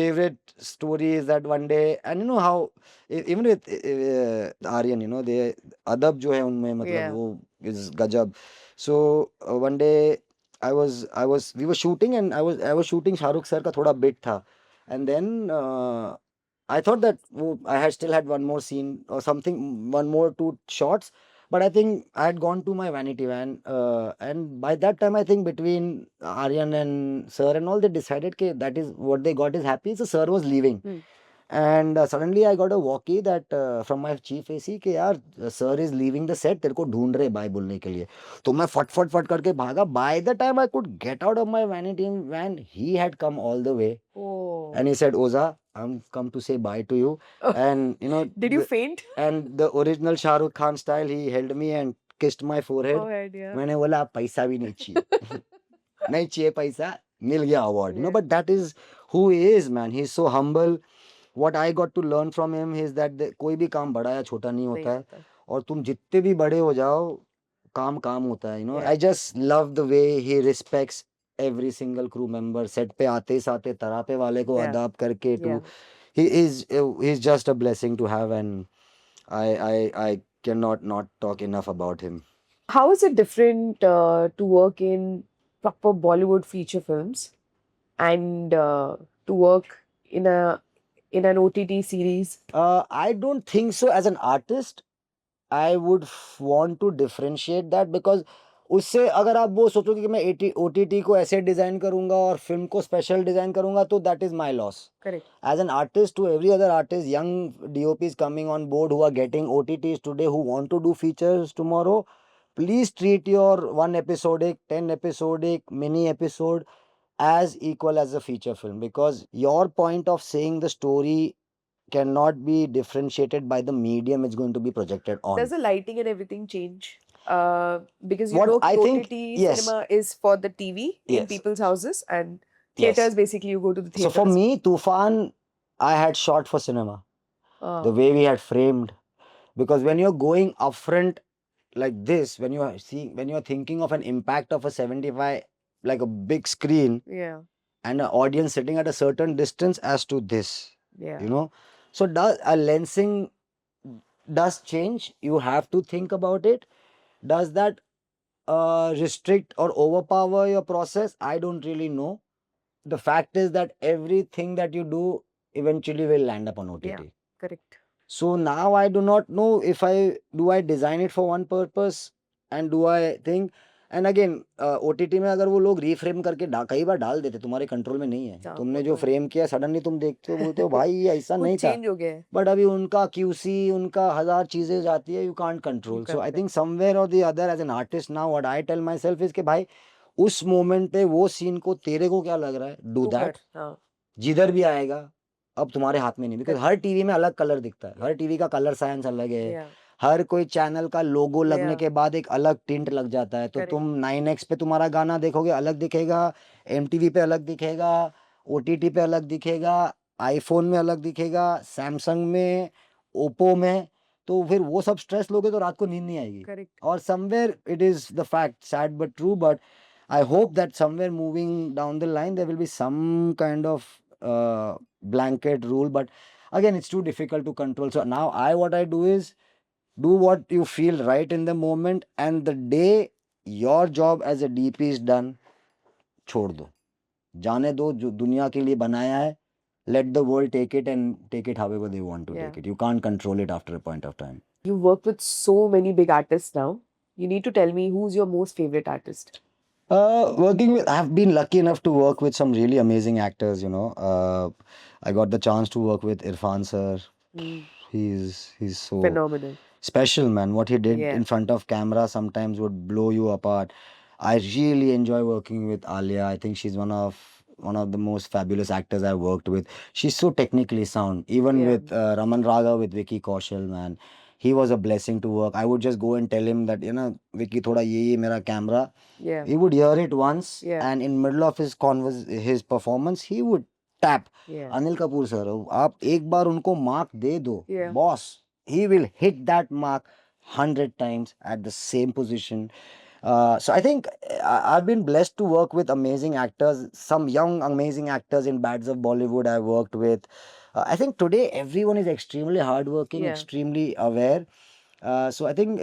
[SPEAKER 2] favorite story is that one day, and you know how, even with Aryan, you know, they adab jo hai unme, matlab
[SPEAKER 3] Yeah.
[SPEAKER 2] wo is gajab. So one day we were shooting, and I was shooting Shahrukh sir ka thoda bit tha. And then I thought that I had still had one more scene or something, one more 2 shots, but I think I had gone to my vanity van, and by that time I think between Aryan and sir and all, they decided that is what they got is happy. So sir was leaving. And suddenly I got a walkie that from my chief AC कि यार sir is leaving the set, तेरे को ढूंढ रहे bye बोलने के लिए. तो मैं फट फट फट करके भागा. By the time I could get out of my vanity van, he had come all the way
[SPEAKER 3] Oh.
[SPEAKER 2] and he said, Oza, I'm come to say bye to you.
[SPEAKER 3] Oh.
[SPEAKER 2] And you know,
[SPEAKER 3] Did you faint?
[SPEAKER 2] and the original Shah Rukh Khan style, he held me and kissed my forehead.
[SPEAKER 3] Forehead, yeah.
[SPEAKER 2] मैंने बोला अब पैसा भी नहीं चाहिए. नहीं चाहिए पैसा, मिल गया award. You know,
[SPEAKER 3] Yeah.
[SPEAKER 2] but that is who he is, man. He's so humble. What I got to learn from him is that कोई भी काम बड़ा या छोटा नहीं
[SPEAKER 3] नहीं
[SPEAKER 2] होता है.
[SPEAKER 3] होता.
[SPEAKER 2] और तुम जितने भी बड़े हो जाओ, काम काम होता है. You know,
[SPEAKER 3] Yeah.
[SPEAKER 2] I just love the way he respects every single crew member. Set पे आते ही साथे तरापे वाले को
[SPEAKER 3] Yeah.
[SPEAKER 2] अदाप्ट करके
[SPEAKER 3] Yeah.
[SPEAKER 2] he's just a blessing to have, and I cannot not talk enough about him.
[SPEAKER 3] How is it different to work in proper Bollywood feature films and to work in an OTT series?
[SPEAKER 2] I don't think so. As an artist, I would want to differentiate that because उससे अगर आप वो सोचोगे कि मैं OTT को ऐसे design करूंगा और फिल्म को स्पेशल डिजाइन करूंगा तो that is my loss.
[SPEAKER 3] Correct.
[SPEAKER 2] As an artist, to every other artist, young DOPs coming on board who are getting OTTs today, who want to do features tomorrow, please treat your 1 episodic, 10 episodic, mini episode as equal as a feature film, because your point of saying the story cannot be differentiated by the medium it's going to be projected on.
[SPEAKER 3] Does the lighting and everything change? Because you
[SPEAKER 2] What
[SPEAKER 3] know
[SPEAKER 2] I think-
[SPEAKER 3] OTT
[SPEAKER 2] yes.
[SPEAKER 3] cinema is for the TV in
[SPEAKER 2] Yes.
[SPEAKER 3] people's houses, and
[SPEAKER 2] Yes.
[SPEAKER 3] theaters basically you go to the
[SPEAKER 2] So
[SPEAKER 3] theaters.
[SPEAKER 2] for me, Tufan, I had shot for cinema.
[SPEAKER 3] Ah.
[SPEAKER 2] The way we had framed, because when you're going upfront like this, when you're thinking of an impact of a 75, like a big screen
[SPEAKER 3] Yeah,
[SPEAKER 2] and an audience sitting at a certain distance as to this,
[SPEAKER 3] yeah.
[SPEAKER 2] you know, so does a lensing does change. You have to think about it. Does that restrict or overpower your process? I don't really know. The fact is that everything that you do eventually will land up on OTT.
[SPEAKER 3] Yeah. Correct.
[SPEAKER 2] So now I do not know if I design it for one purpose and do I think, and again OTT में अगर वो लोग reframe करके कई बार डाल देते, तुम्हारे control में नहीं है.
[SPEAKER 3] हाँ,
[SPEAKER 2] तुमने
[SPEAKER 3] वो
[SPEAKER 2] जो
[SPEAKER 3] तो है.
[SPEAKER 2] फ्रेम किया सडनली तुम देखते हो बोलते हो भाई ये ऐसा
[SPEAKER 3] कुछ
[SPEAKER 2] नहीं था.
[SPEAKER 3] change हो गया है.
[SPEAKER 2] बट अभी उनका QC, उनका हजार चीजें जाती है, you can't control. So I think somewhere और the other as an artist now what I tell myself is कि भाई उस मोमेंट पे वो सीन को तेरे को क्या लग रहा है, डू
[SPEAKER 3] तो
[SPEAKER 2] दैट.
[SPEAKER 3] कर, हाँ.
[SPEAKER 2] जिधर भी आएगा अब तुम्हारे हाथ में नहीं, बिकॉज हर टीवी में अलग कलर दिखता है, हर टीवी का कलर साइंस अलग है.
[SPEAKER 3] Yeah.
[SPEAKER 2] हर कोई चैनल का लोगो लगने
[SPEAKER 3] Yeah.
[SPEAKER 2] के बाद एक अलग टिंट लग जाता है. तो
[SPEAKER 3] Correct.
[SPEAKER 2] तुम 9X पे तुम्हारा गाना देखोगे अलग दिखेगा, MTV पे अलग दिखेगा, OTT पे अलग दिखेगा, आईफोन में अलग दिखेगा, सैमसंग में, ओप्पो में. तो फिर वो सब स्ट्रेस लोगे तो रात को नींद नहीं आएगी.
[SPEAKER 3] Correct.
[SPEAKER 2] और somewhere it is the fact, sad but true, but I hope that somewhere moving down the line there will be some kind of blanket rule, but again it's too difficult to control. So now what I do is do what you feel right in the moment, and the day your job as a DP is done, छोड़ दो, जाने दो, जो दुनिया के लिए बनाया है. Let the world take it and take it however they want to
[SPEAKER 3] Yeah.
[SPEAKER 2] take it. You can't control it after a point of time.
[SPEAKER 3] You work with so many big artists now. You need to tell me who's your most favorite artist.
[SPEAKER 2] I've been lucky enough to work with some really amazing actors, you know. I got the chance to work with Irfan sir.
[SPEAKER 3] Mm.
[SPEAKER 2] He's so
[SPEAKER 3] Phenomenal.
[SPEAKER 2] special, man. What he did
[SPEAKER 3] Yeah.
[SPEAKER 2] in front of camera sometimes would blow you apart. I really enjoy working with Alia. I think she's one of the most fabulous actors I've worked with. She's so technically sound. Even
[SPEAKER 3] Yeah.
[SPEAKER 2] with Raman Raga, with Vicky Kaushal, man. He was a blessing to work. I would just go and tell him that, you know, Vicky, thoda ye mera camera.
[SPEAKER 3] Yeah.
[SPEAKER 2] He would hear it once,
[SPEAKER 3] Yeah.
[SPEAKER 2] and in middle of his performance, he would tap.
[SPEAKER 3] Yeah.
[SPEAKER 2] Anil Kapoor sir, आप एक बार उनको mark दे दो,
[SPEAKER 3] Yeah.
[SPEAKER 2] boss, he will hit that mark 100 times at the same position. So I think I've been blessed to work with amazing actors, some young amazing actors in Bads of Bollywood I've worked with. I think today everyone is extremely hardworking,
[SPEAKER 3] Yeah.
[SPEAKER 2] extremely aware. So I think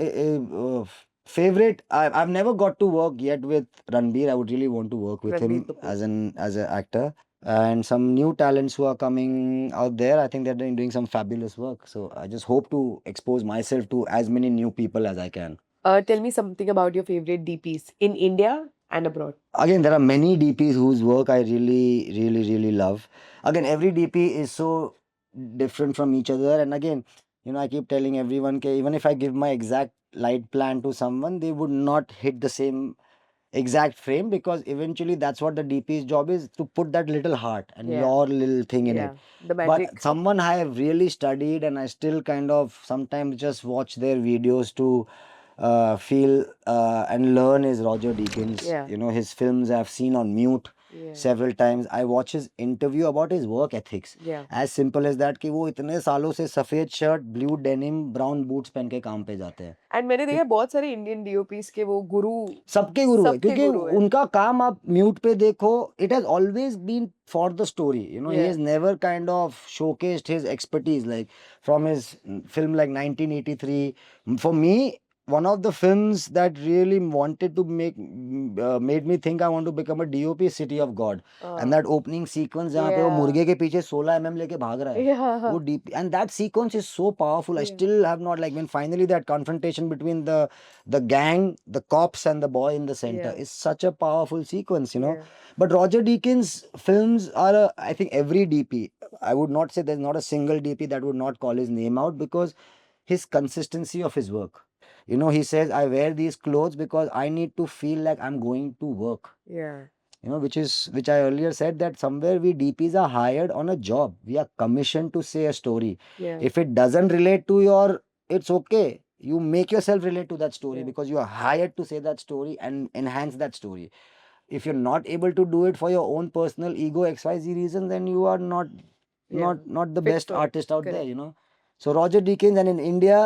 [SPEAKER 2] favorite, I've never got to work yet with Ranbir. I would really want to work with
[SPEAKER 3] Ranbir
[SPEAKER 2] him
[SPEAKER 3] Kapoor.
[SPEAKER 2] as an actor. And some new talents who are coming out there, I think they're doing some fabulous work. So I just hope to expose myself to as many new people as I can.
[SPEAKER 3] Tell me something about your favorite DPs in India and abroad.
[SPEAKER 2] Again, there are many DPs whose work I really, really, really love. Again, every DP is so different from each other. And again, you know, I keep telling everyone that even if I give my exact light plan to someone, they would not hit the same exact frame, because eventually that's what the DP's job is, to put that little heart and
[SPEAKER 3] Yeah.
[SPEAKER 2] your little thing in it.
[SPEAKER 3] Yeah, the
[SPEAKER 2] But
[SPEAKER 3] magic.
[SPEAKER 2] someone I have really studied, and I still kind of sometimes just watch their videos to feel and learn, is Roger Deakins.
[SPEAKER 3] Yeah.
[SPEAKER 2] You know, his films I've seen on mute
[SPEAKER 3] Yeah.
[SPEAKER 2] several times. I watch his interview about his work ethics.
[SPEAKER 3] Yeah.
[SPEAKER 2] As simple as that, कि वो इतने सालों से सफेद shirt, blue denim, brown boots पहन के काम पे जाते हैं.
[SPEAKER 3] एंड मैंने देखा है बहुत सारे इंडियन डीओपीज के वो गुरु
[SPEAKER 2] सबके गुरु है,
[SPEAKER 3] सबके
[SPEAKER 2] क्योंकि
[SPEAKER 3] गुरु है.
[SPEAKER 2] उनका काम आप म्यूट पे देखो, it has always been for the story. You know, he
[SPEAKER 3] Yeah.
[SPEAKER 2] Has never kind of showcased his expertise, like from his film like 1983. For me, one of the films that really wanted to made me think I want to become a DOP is City of God. And that opening sequence जहाँ पे वो
[SPEAKER 3] Yeah.
[SPEAKER 2] मुर्गे के पीछे 16 mm लेके भाग रहा है,
[SPEAKER 3] Yeah.
[SPEAKER 2] वो deep, and that sequence is so powerful. I
[SPEAKER 3] Yeah.
[SPEAKER 2] still have not, like, when finally that confrontation between the gang, the cops and the boy in the center
[SPEAKER 3] Yeah.
[SPEAKER 2] is such a powerful sequence, you know.
[SPEAKER 3] Yeah.
[SPEAKER 2] But Roger Deakins films are I think every DP, I would not say there's not a single DP that would not call his name out, because his consistency of his work. You know, he says, I wear these clothes because I need to feel like I'm going to work.
[SPEAKER 3] Yeah.
[SPEAKER 2] You know, which I earlier said, that somewhere we DPs are hired on a job. We are commissioned to say a story.
[SPEAKER 3] Yeah.
[SPEAKER 2] If it doesn't relate to it's okay. You make yourself relate to that story,
[SPEAKER 3] Yeah.
[SPEAKER 2] because you are hired to say that story and enhance that story. If you're not able to do it for your own personal ego XYZ reason, then you are not
[SPEAKER 3] Yeah.
[SPEAKER 2] not the
[SPEAKER 3] Fit
[SPEAKER 2] best
[SPEAKER 3] for it.
[SPEAKER 2] artist out there,
[SPEAKER 3] Correct.
[SPEAKER 2] you know. So Roger Deakins, and in India,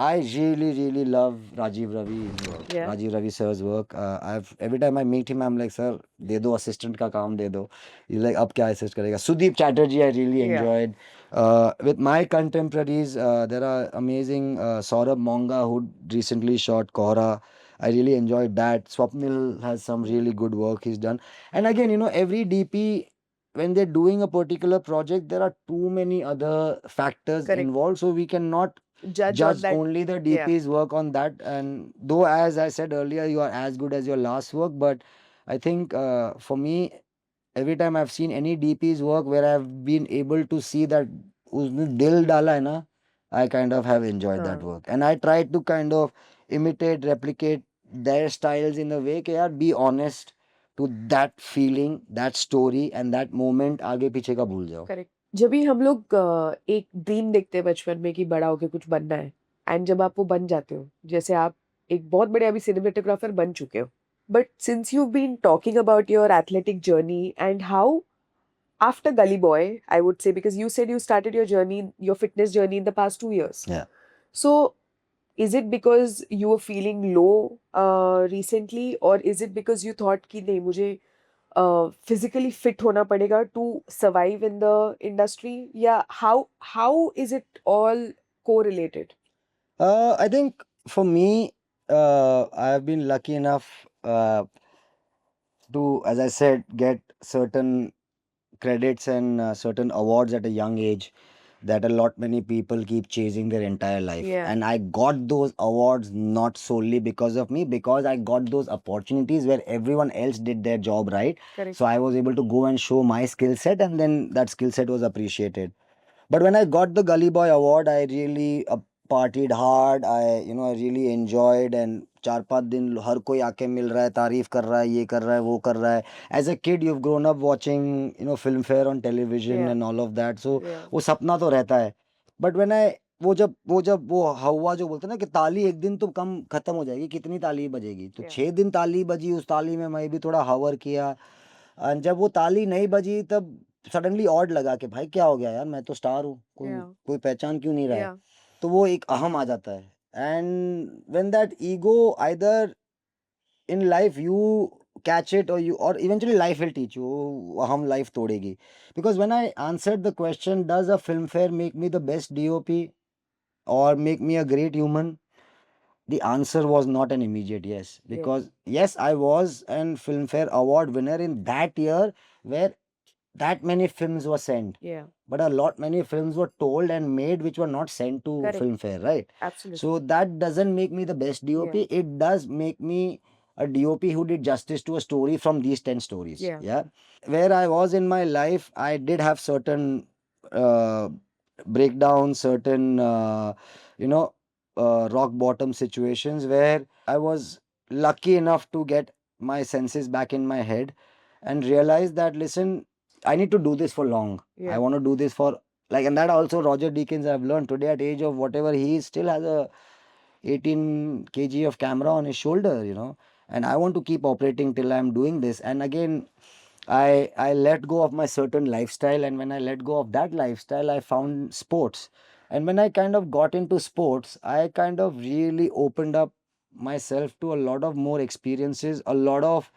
[SPEAKER 2] I really love Rajiv Ravi's work.
[SPEAKER 3] Yeah.
[SPEAKER 2] Rajiv Ravi sir's work. Every time I meet him, I'm like, sir, दे दो assistant का काम दे दो. He's like, अब क्या assist करेगा? Sudeep Chatterjee, I really
[SPEAKER 3] Yeah.
[SPEAKER 2] enjoyed. With my contemporaries, there are amazing Saurabh Monga, who recently shot Kohra. I really enjoyed that. Swapnil has some really good work he's done. And again, you know, every DP, when they're doing a particular project, there are too many other factors
[SPEAKER 3] Correct.
[SPEAKER 2] involved, so we cannot
[SPEAKER 3] Judge on
[SPEAKER 2] judge
[SPEAKER 3] that.
[SPEAKER 2] only the
[SPEAKER 3] Yeah.
[SPEAKER 2] DP's work on that. And though, as I said earlier, you are as good as your last work, but I think for me, every time I've seen any DP's work where I've been able to see that उसने दिल डाला है ना, I kind of have enjoyed that
[SPEAKER 3] हाँ.
[SPEAKER 2] work. And I try to kind of imitate, replicate their styles in a way कि यार, be honest to that feeling, that story and that moment. आगे पीछे का भूल जाओ.
[SPEAKER 3] करेक्ट. जब भी हम लोग एक ड्रीम देखते हैं बचपन में कि बड़ा होके कुछ बनना है, एंड जब आप वो बन जाते हो, जैसे आप एक बहुत बड़े अभी सिनेमेटोग्राफर बन चुके हो, but since you been talking about your athletic journey and how after Gully Boy, I would say, because you said you started your journey, your fitness journey in the past 2 years.
[SPEAKER 2] Yeah.
[SPEAKER 3] So, is it because you were feeling low recently, or is it because you thought कि नहीं मुझे physically fit होना पड़ेगा to survive in the industry? Yeah, how is it all correlated?
[SPEAKER 2] I think for me, I have been lucky enough to, as I said, get certain credits and certain awards at a young age that a lot many people keep chasing their entire life.
[SPEAKER 3] Yeah.
[SPEAKER 2] And I got those awards not solely because of me, because I got those opportunities where everyone else did their job right.
[SPEAKER 3] Correct.
[SPEAKER 2] So I was able to go and show my skill set, and then that skill set was appreciated. But when I got the Gully Boy award, I really partied hard. I really enjoyed, and 4-5 दिन हर कोई आके मिल रहा है, तारीफ कर रहा है, ये कर रहा है, वो कर रहा है. As a kid, you've grown up watching, Filmfare on television
[SPEAKER 3] Yeah.
[SPEAKER 2] and all of that. So
[SPEAKER 3] Yeah.
[SPEAKER 2] वो सपना तो रहता है. But when वो जब वो हवा जो बोलते हैं ना कि ताली एक दिन तो कम खत्म हो जाएगी, कितनी ताली बजेगी, तो
[SPEAKER 3] Yeah.
[SPEAKER 2] 6 दिन ताली बजी. उस ताली में मैं भी थोड़ा हवर किया, और जब वो ताली नहीं बजी, तब सडनली ऑड लगा कि भाई क्या हो गया यार, मैं तो स्टार हूँ,
[SPEAKER 3] Yeah.
[SPEAKER 2] कोई पहचान क्यों नहीं रहा है.
[SPEAKER 3] Yeah.
[SPEAKER 2] तो वो एक अहम आ जाता है. And when that ego, either in life you catch it, or eventually life will teach you. अहम life तोड़ेगी. Because when I answered the question, does a filmfare make me the best DOP or make me a great human, the answer was not an immediate yes.
[SPEAKER 3] Yeah.
[SPEAKER 2] Because yes, I was an Filmfare Award winner in that year where that many films were sent.
[SPEAKER 3] Yeah.
[SPEAKER 2] But a lot many films were told and made which were not sent to
[SPEAKER 3] Correct.
[SPEAKER 2] Filmfare, right?
[SPEAKER 3] Absolutely.
[SPEAKER 2] So that doesn't make me the best DOP.
[SPEAKER 3] Yeah.
[SPEAKER 2] It does make me a DOP who did justice to a story from these 10 stories.
[SPEAKER 3] Yeah.
[SPEAKER 2] Where I was in my life, I did have certain uh, break down certain rock bottom situations where I was lucky enough to get my senses back in my head and realize that, listen, I need to do this for long. I
[SPEAKER 3] Yeah.
[SPEAKER 2] want to do this for like, and that also Roger Deakins I've learned today at age of whatever he is, still has a 18 kg of camera on his shoulder, and I want to keep operating till I'm doing this. And again, I let go of my certain lifestyle, and when I let go of that lifestyle, I found sports. And when I kind of got into sports, I kind of really opened up myself to a lot of more experiences, a lot of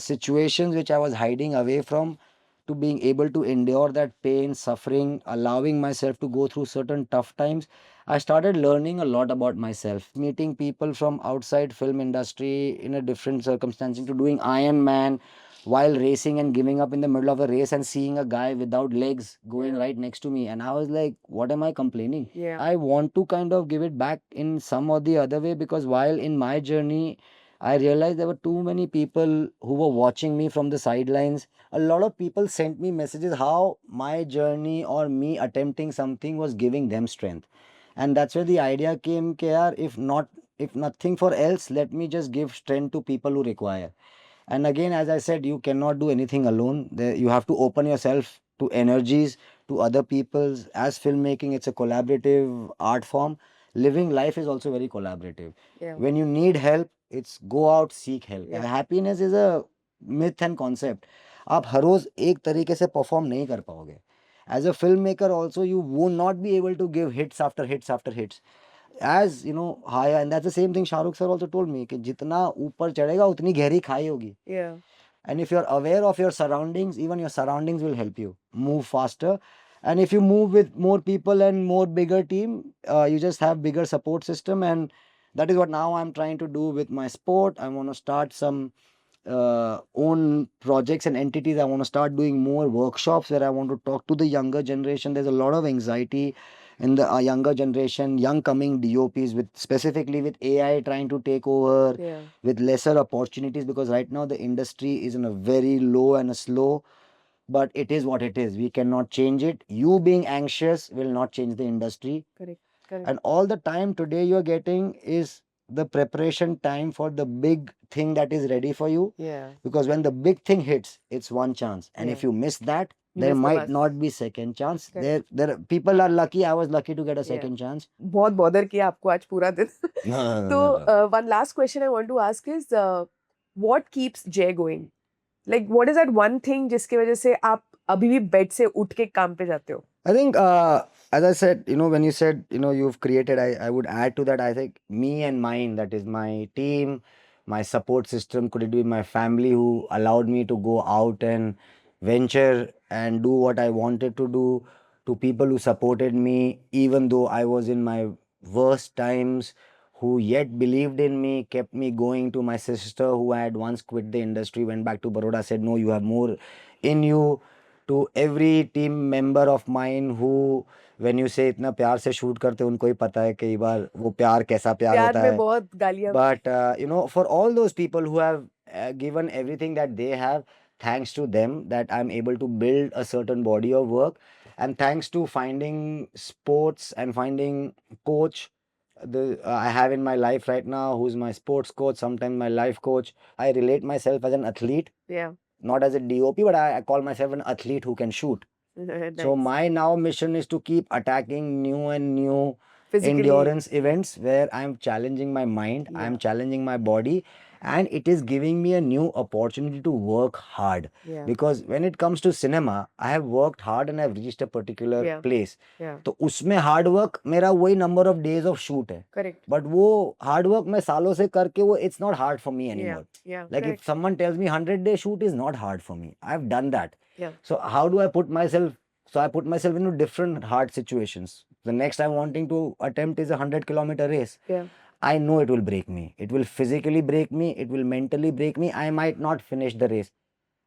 [SPEAKER 2] situations which I was hiding away from, to being able to endure that pain, suffering, allowing myself to go through certain tough times. I started learning a lot about myself, meeting people from outside film industry in a different circumstances, to doing Ironman while racing and giving up in the middle of a race and seeing a guy without legs going
[SPEAKER 3] Yeah.
[SPEAKER 2] right next to me. And I was like, what am I complaining?
[SPEAKER 3] Yeah.
[SPEAKER 2] I want to kind of give it back in some or the other way, because while in my journey, I realized there were too many people who were watching me from the sidelines. A lot of people sent me messages how my journey or me attempting something was giving them strength. And that's where the idea came, KR, if nothing for else, let me just give strength to people who require. And again, as I said, you cannot do anything alone. You have to open yourself to energies, to other people's. As filmmaking, it's a collaborative art form. Living life is also very collaborative.
[SPEAKER 3] Yeah.
[SPEAKER 2] When you need help, it's go out, seek help.
[SPEAKER 3] Yeah.
[SPEAKER 2] Happiness is a myth and concept. आप हर रोज एक तरीके से perform नहीं कर पाओगे. As a filmmaker also, you will not be able to give hits after hits after hits. As higher, and that's the same thing Shahrukh sir also told me, कि जितना ऊपर चढ़ेगा उतनी गहरी खाई होगी.
[SPEAKER 3] Yeah.
[SPEAKER 2] And if you're aware of your surroundings, even your surroundings will help you move faster. And if you move with more people and more bigger team, you just have bigger support system. And that is what now I'm trying to do with my sport. I want to start some own projects and entities. I want to start doing more workshops where I want to talk to the younger generation. There's a lot of anxiety in the younger generation, young coming DOPs, with specifically with AI trying to take over,
[SPEAKER 3] Yeah.
[SPEAKER 2] with lesser opportunities, because right now the industry is in a very low and a slow, but it is what it is. We cannot change it. You being anxious will not change the industry.
[SPEAKER 3] Correct. Correct.
[SPEAKER 2] And all the time today you're getting is the preparation time for the big thing that is ready for you.
[SPEAKER 3] Yeah.
[SPEAKER 2] Because when the big thing hits, it's one chance. And if
[SPEAKER 3] Yeah.
[SPEAKER 2] you miss that,
[SPEAKER 3] You
[SPEAKER 2] there
[SPEAKER 3] miss the
[SPEAKER 2] might
[SPEAKER 3] bus.
[SPEAKER 2] not be second chance.
[SPEAKER 3] Correct.
[SPEAKER 2] There people are lucky. I was lucky to get a
[SPEAKER 3] Yeah.
[SPEAKER 2] second chance.
[SPEAKER 3] बहुत bother किया आपको आज पूरा दिन.
[SPEAKER 2] No.
[SPEAKER 3] So one last question I want to ask is, what keeps Jay going? Like, what is that one thing जिसकी वजह से आप अभी भी बेड से उठ के काम पे जाते हो?
[SPEAKER 2] I think, as I said, when you said, you've created, I would add to that. I think me and mine, that is my team, my support system, could it be my family who allowed me to go out and venture and do what I wanted to do, to people who supported me, even though I was in my worst times, who yet believed in me, kept me going, to my sister who had once quit the industry, went back to Baroda, said, no, you have more in you, to every team member of mine who, when you say इतना प्यार से shoot करते उनको ही पता है कई बार वो प्यार कैसा प्यार
[SPEAKER 3] प्यार
[SPEAKER 2] होता
[SPEAKER 3] में
[SPEAKER 2] है.
[SPEAKER 3] बहुत गालियाँ.
[SPEAKER 2] But for all those people who have given everything that they have, thanks to them that I'm able to build a certain body of work, and thanks to finding sports and finding coach I have in my life right now, who's my sports coach, sometimes my life coach. I relate myself as an athlete,
[SPEAKER 3] Yeah.
[SPEAKER 2] not as a DOP, but I call myself an athlete who can shoot. So
[SPEAKER 3] Nice.
[SPEAKER 2] my now mission is to keep attacking new and new
[SPEAKER 3] Physically.
[SPEAKER 2] endurance events where I'm challenging my mind,
[SPEAKER 3] Yeah.
[SPEAKER 2] I'm challenging my body, and it is giving me a new opportunity to work hard.
[SPEAKER 3] Yeah.
[SPEAKER 2] Because when it comes to cinema, I have worked hard and I've reached a particular
[SPEAKER 3] Yeah.
[SPEAKER 2] place.
[SPEAKER 3] Yeah.
[SPEAKER 2] तो उसमें hard work मेरा वही number of days of shoot है.
[SPEAKER 3] Correct.
[SPEAKER 2] But वो hard work मैं सालों से करके वो it's not hard for me
[SPEAKER 3] Yeah.
[SPEAKER 2] Anymore.
[SPEAKER 3] Yeah.
[SPEAKER 2] Like
[SPEAKER 3] Correct.
[SPEAKER 2] if someone tells me 100-day shoot is not hard for me, I've done that.
[SPEAKER 3] Yeah.
[SPEAKER 2] So how do I put myself? So I put myself into different hard situations. The next I'm wanting to attempt is a 100-kilometer race.
[SPEAKER 3] Yeah.
[SPEAKER 2] I know it will break me. It will physically break me. It will mentally break me. I might not finish the race.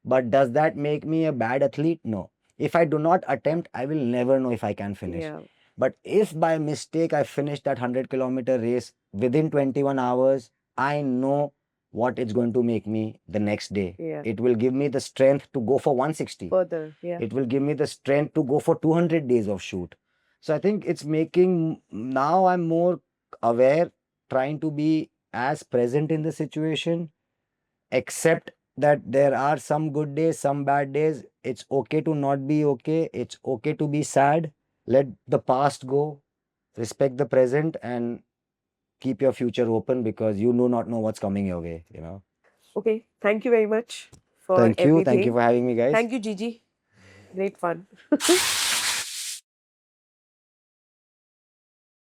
[SPEAKER 2] But does that make me a bad athlete? No. If I do not attempt, I will never know if I can finish.
[SPEAKER 3] Yeah.
[SPEAKER 2] But if by mistake I finish that 100-kilometer race within 21 hours, I know what it's going to make me the next day.
[SPEAKER 3] Yeah.
[SPEAKER 2] It will give me the strength to go for 160.
[SPEAKER 3] Further. Yeah.
[SPEAKER 2] It will give me the strength to go for 200 days of shoot. So I think it's making, now I'm more aware, trying to be as present in the situation, accept that there are some good days, some bad days. It's okay to not be okay. It's okay to be sad. Let the past go, respect the present, and keep your future open, because you do not know what's coming your way, you know.
[SPEAKER 3] Okay. Thank you very much for
[SPEAKER 2] Thank you.
[SPEAKER 3] everything.
[SPEAKER 2] Thank you for having me, guys.
[SPEAKER 3] Thank you, Gigi. Great fun.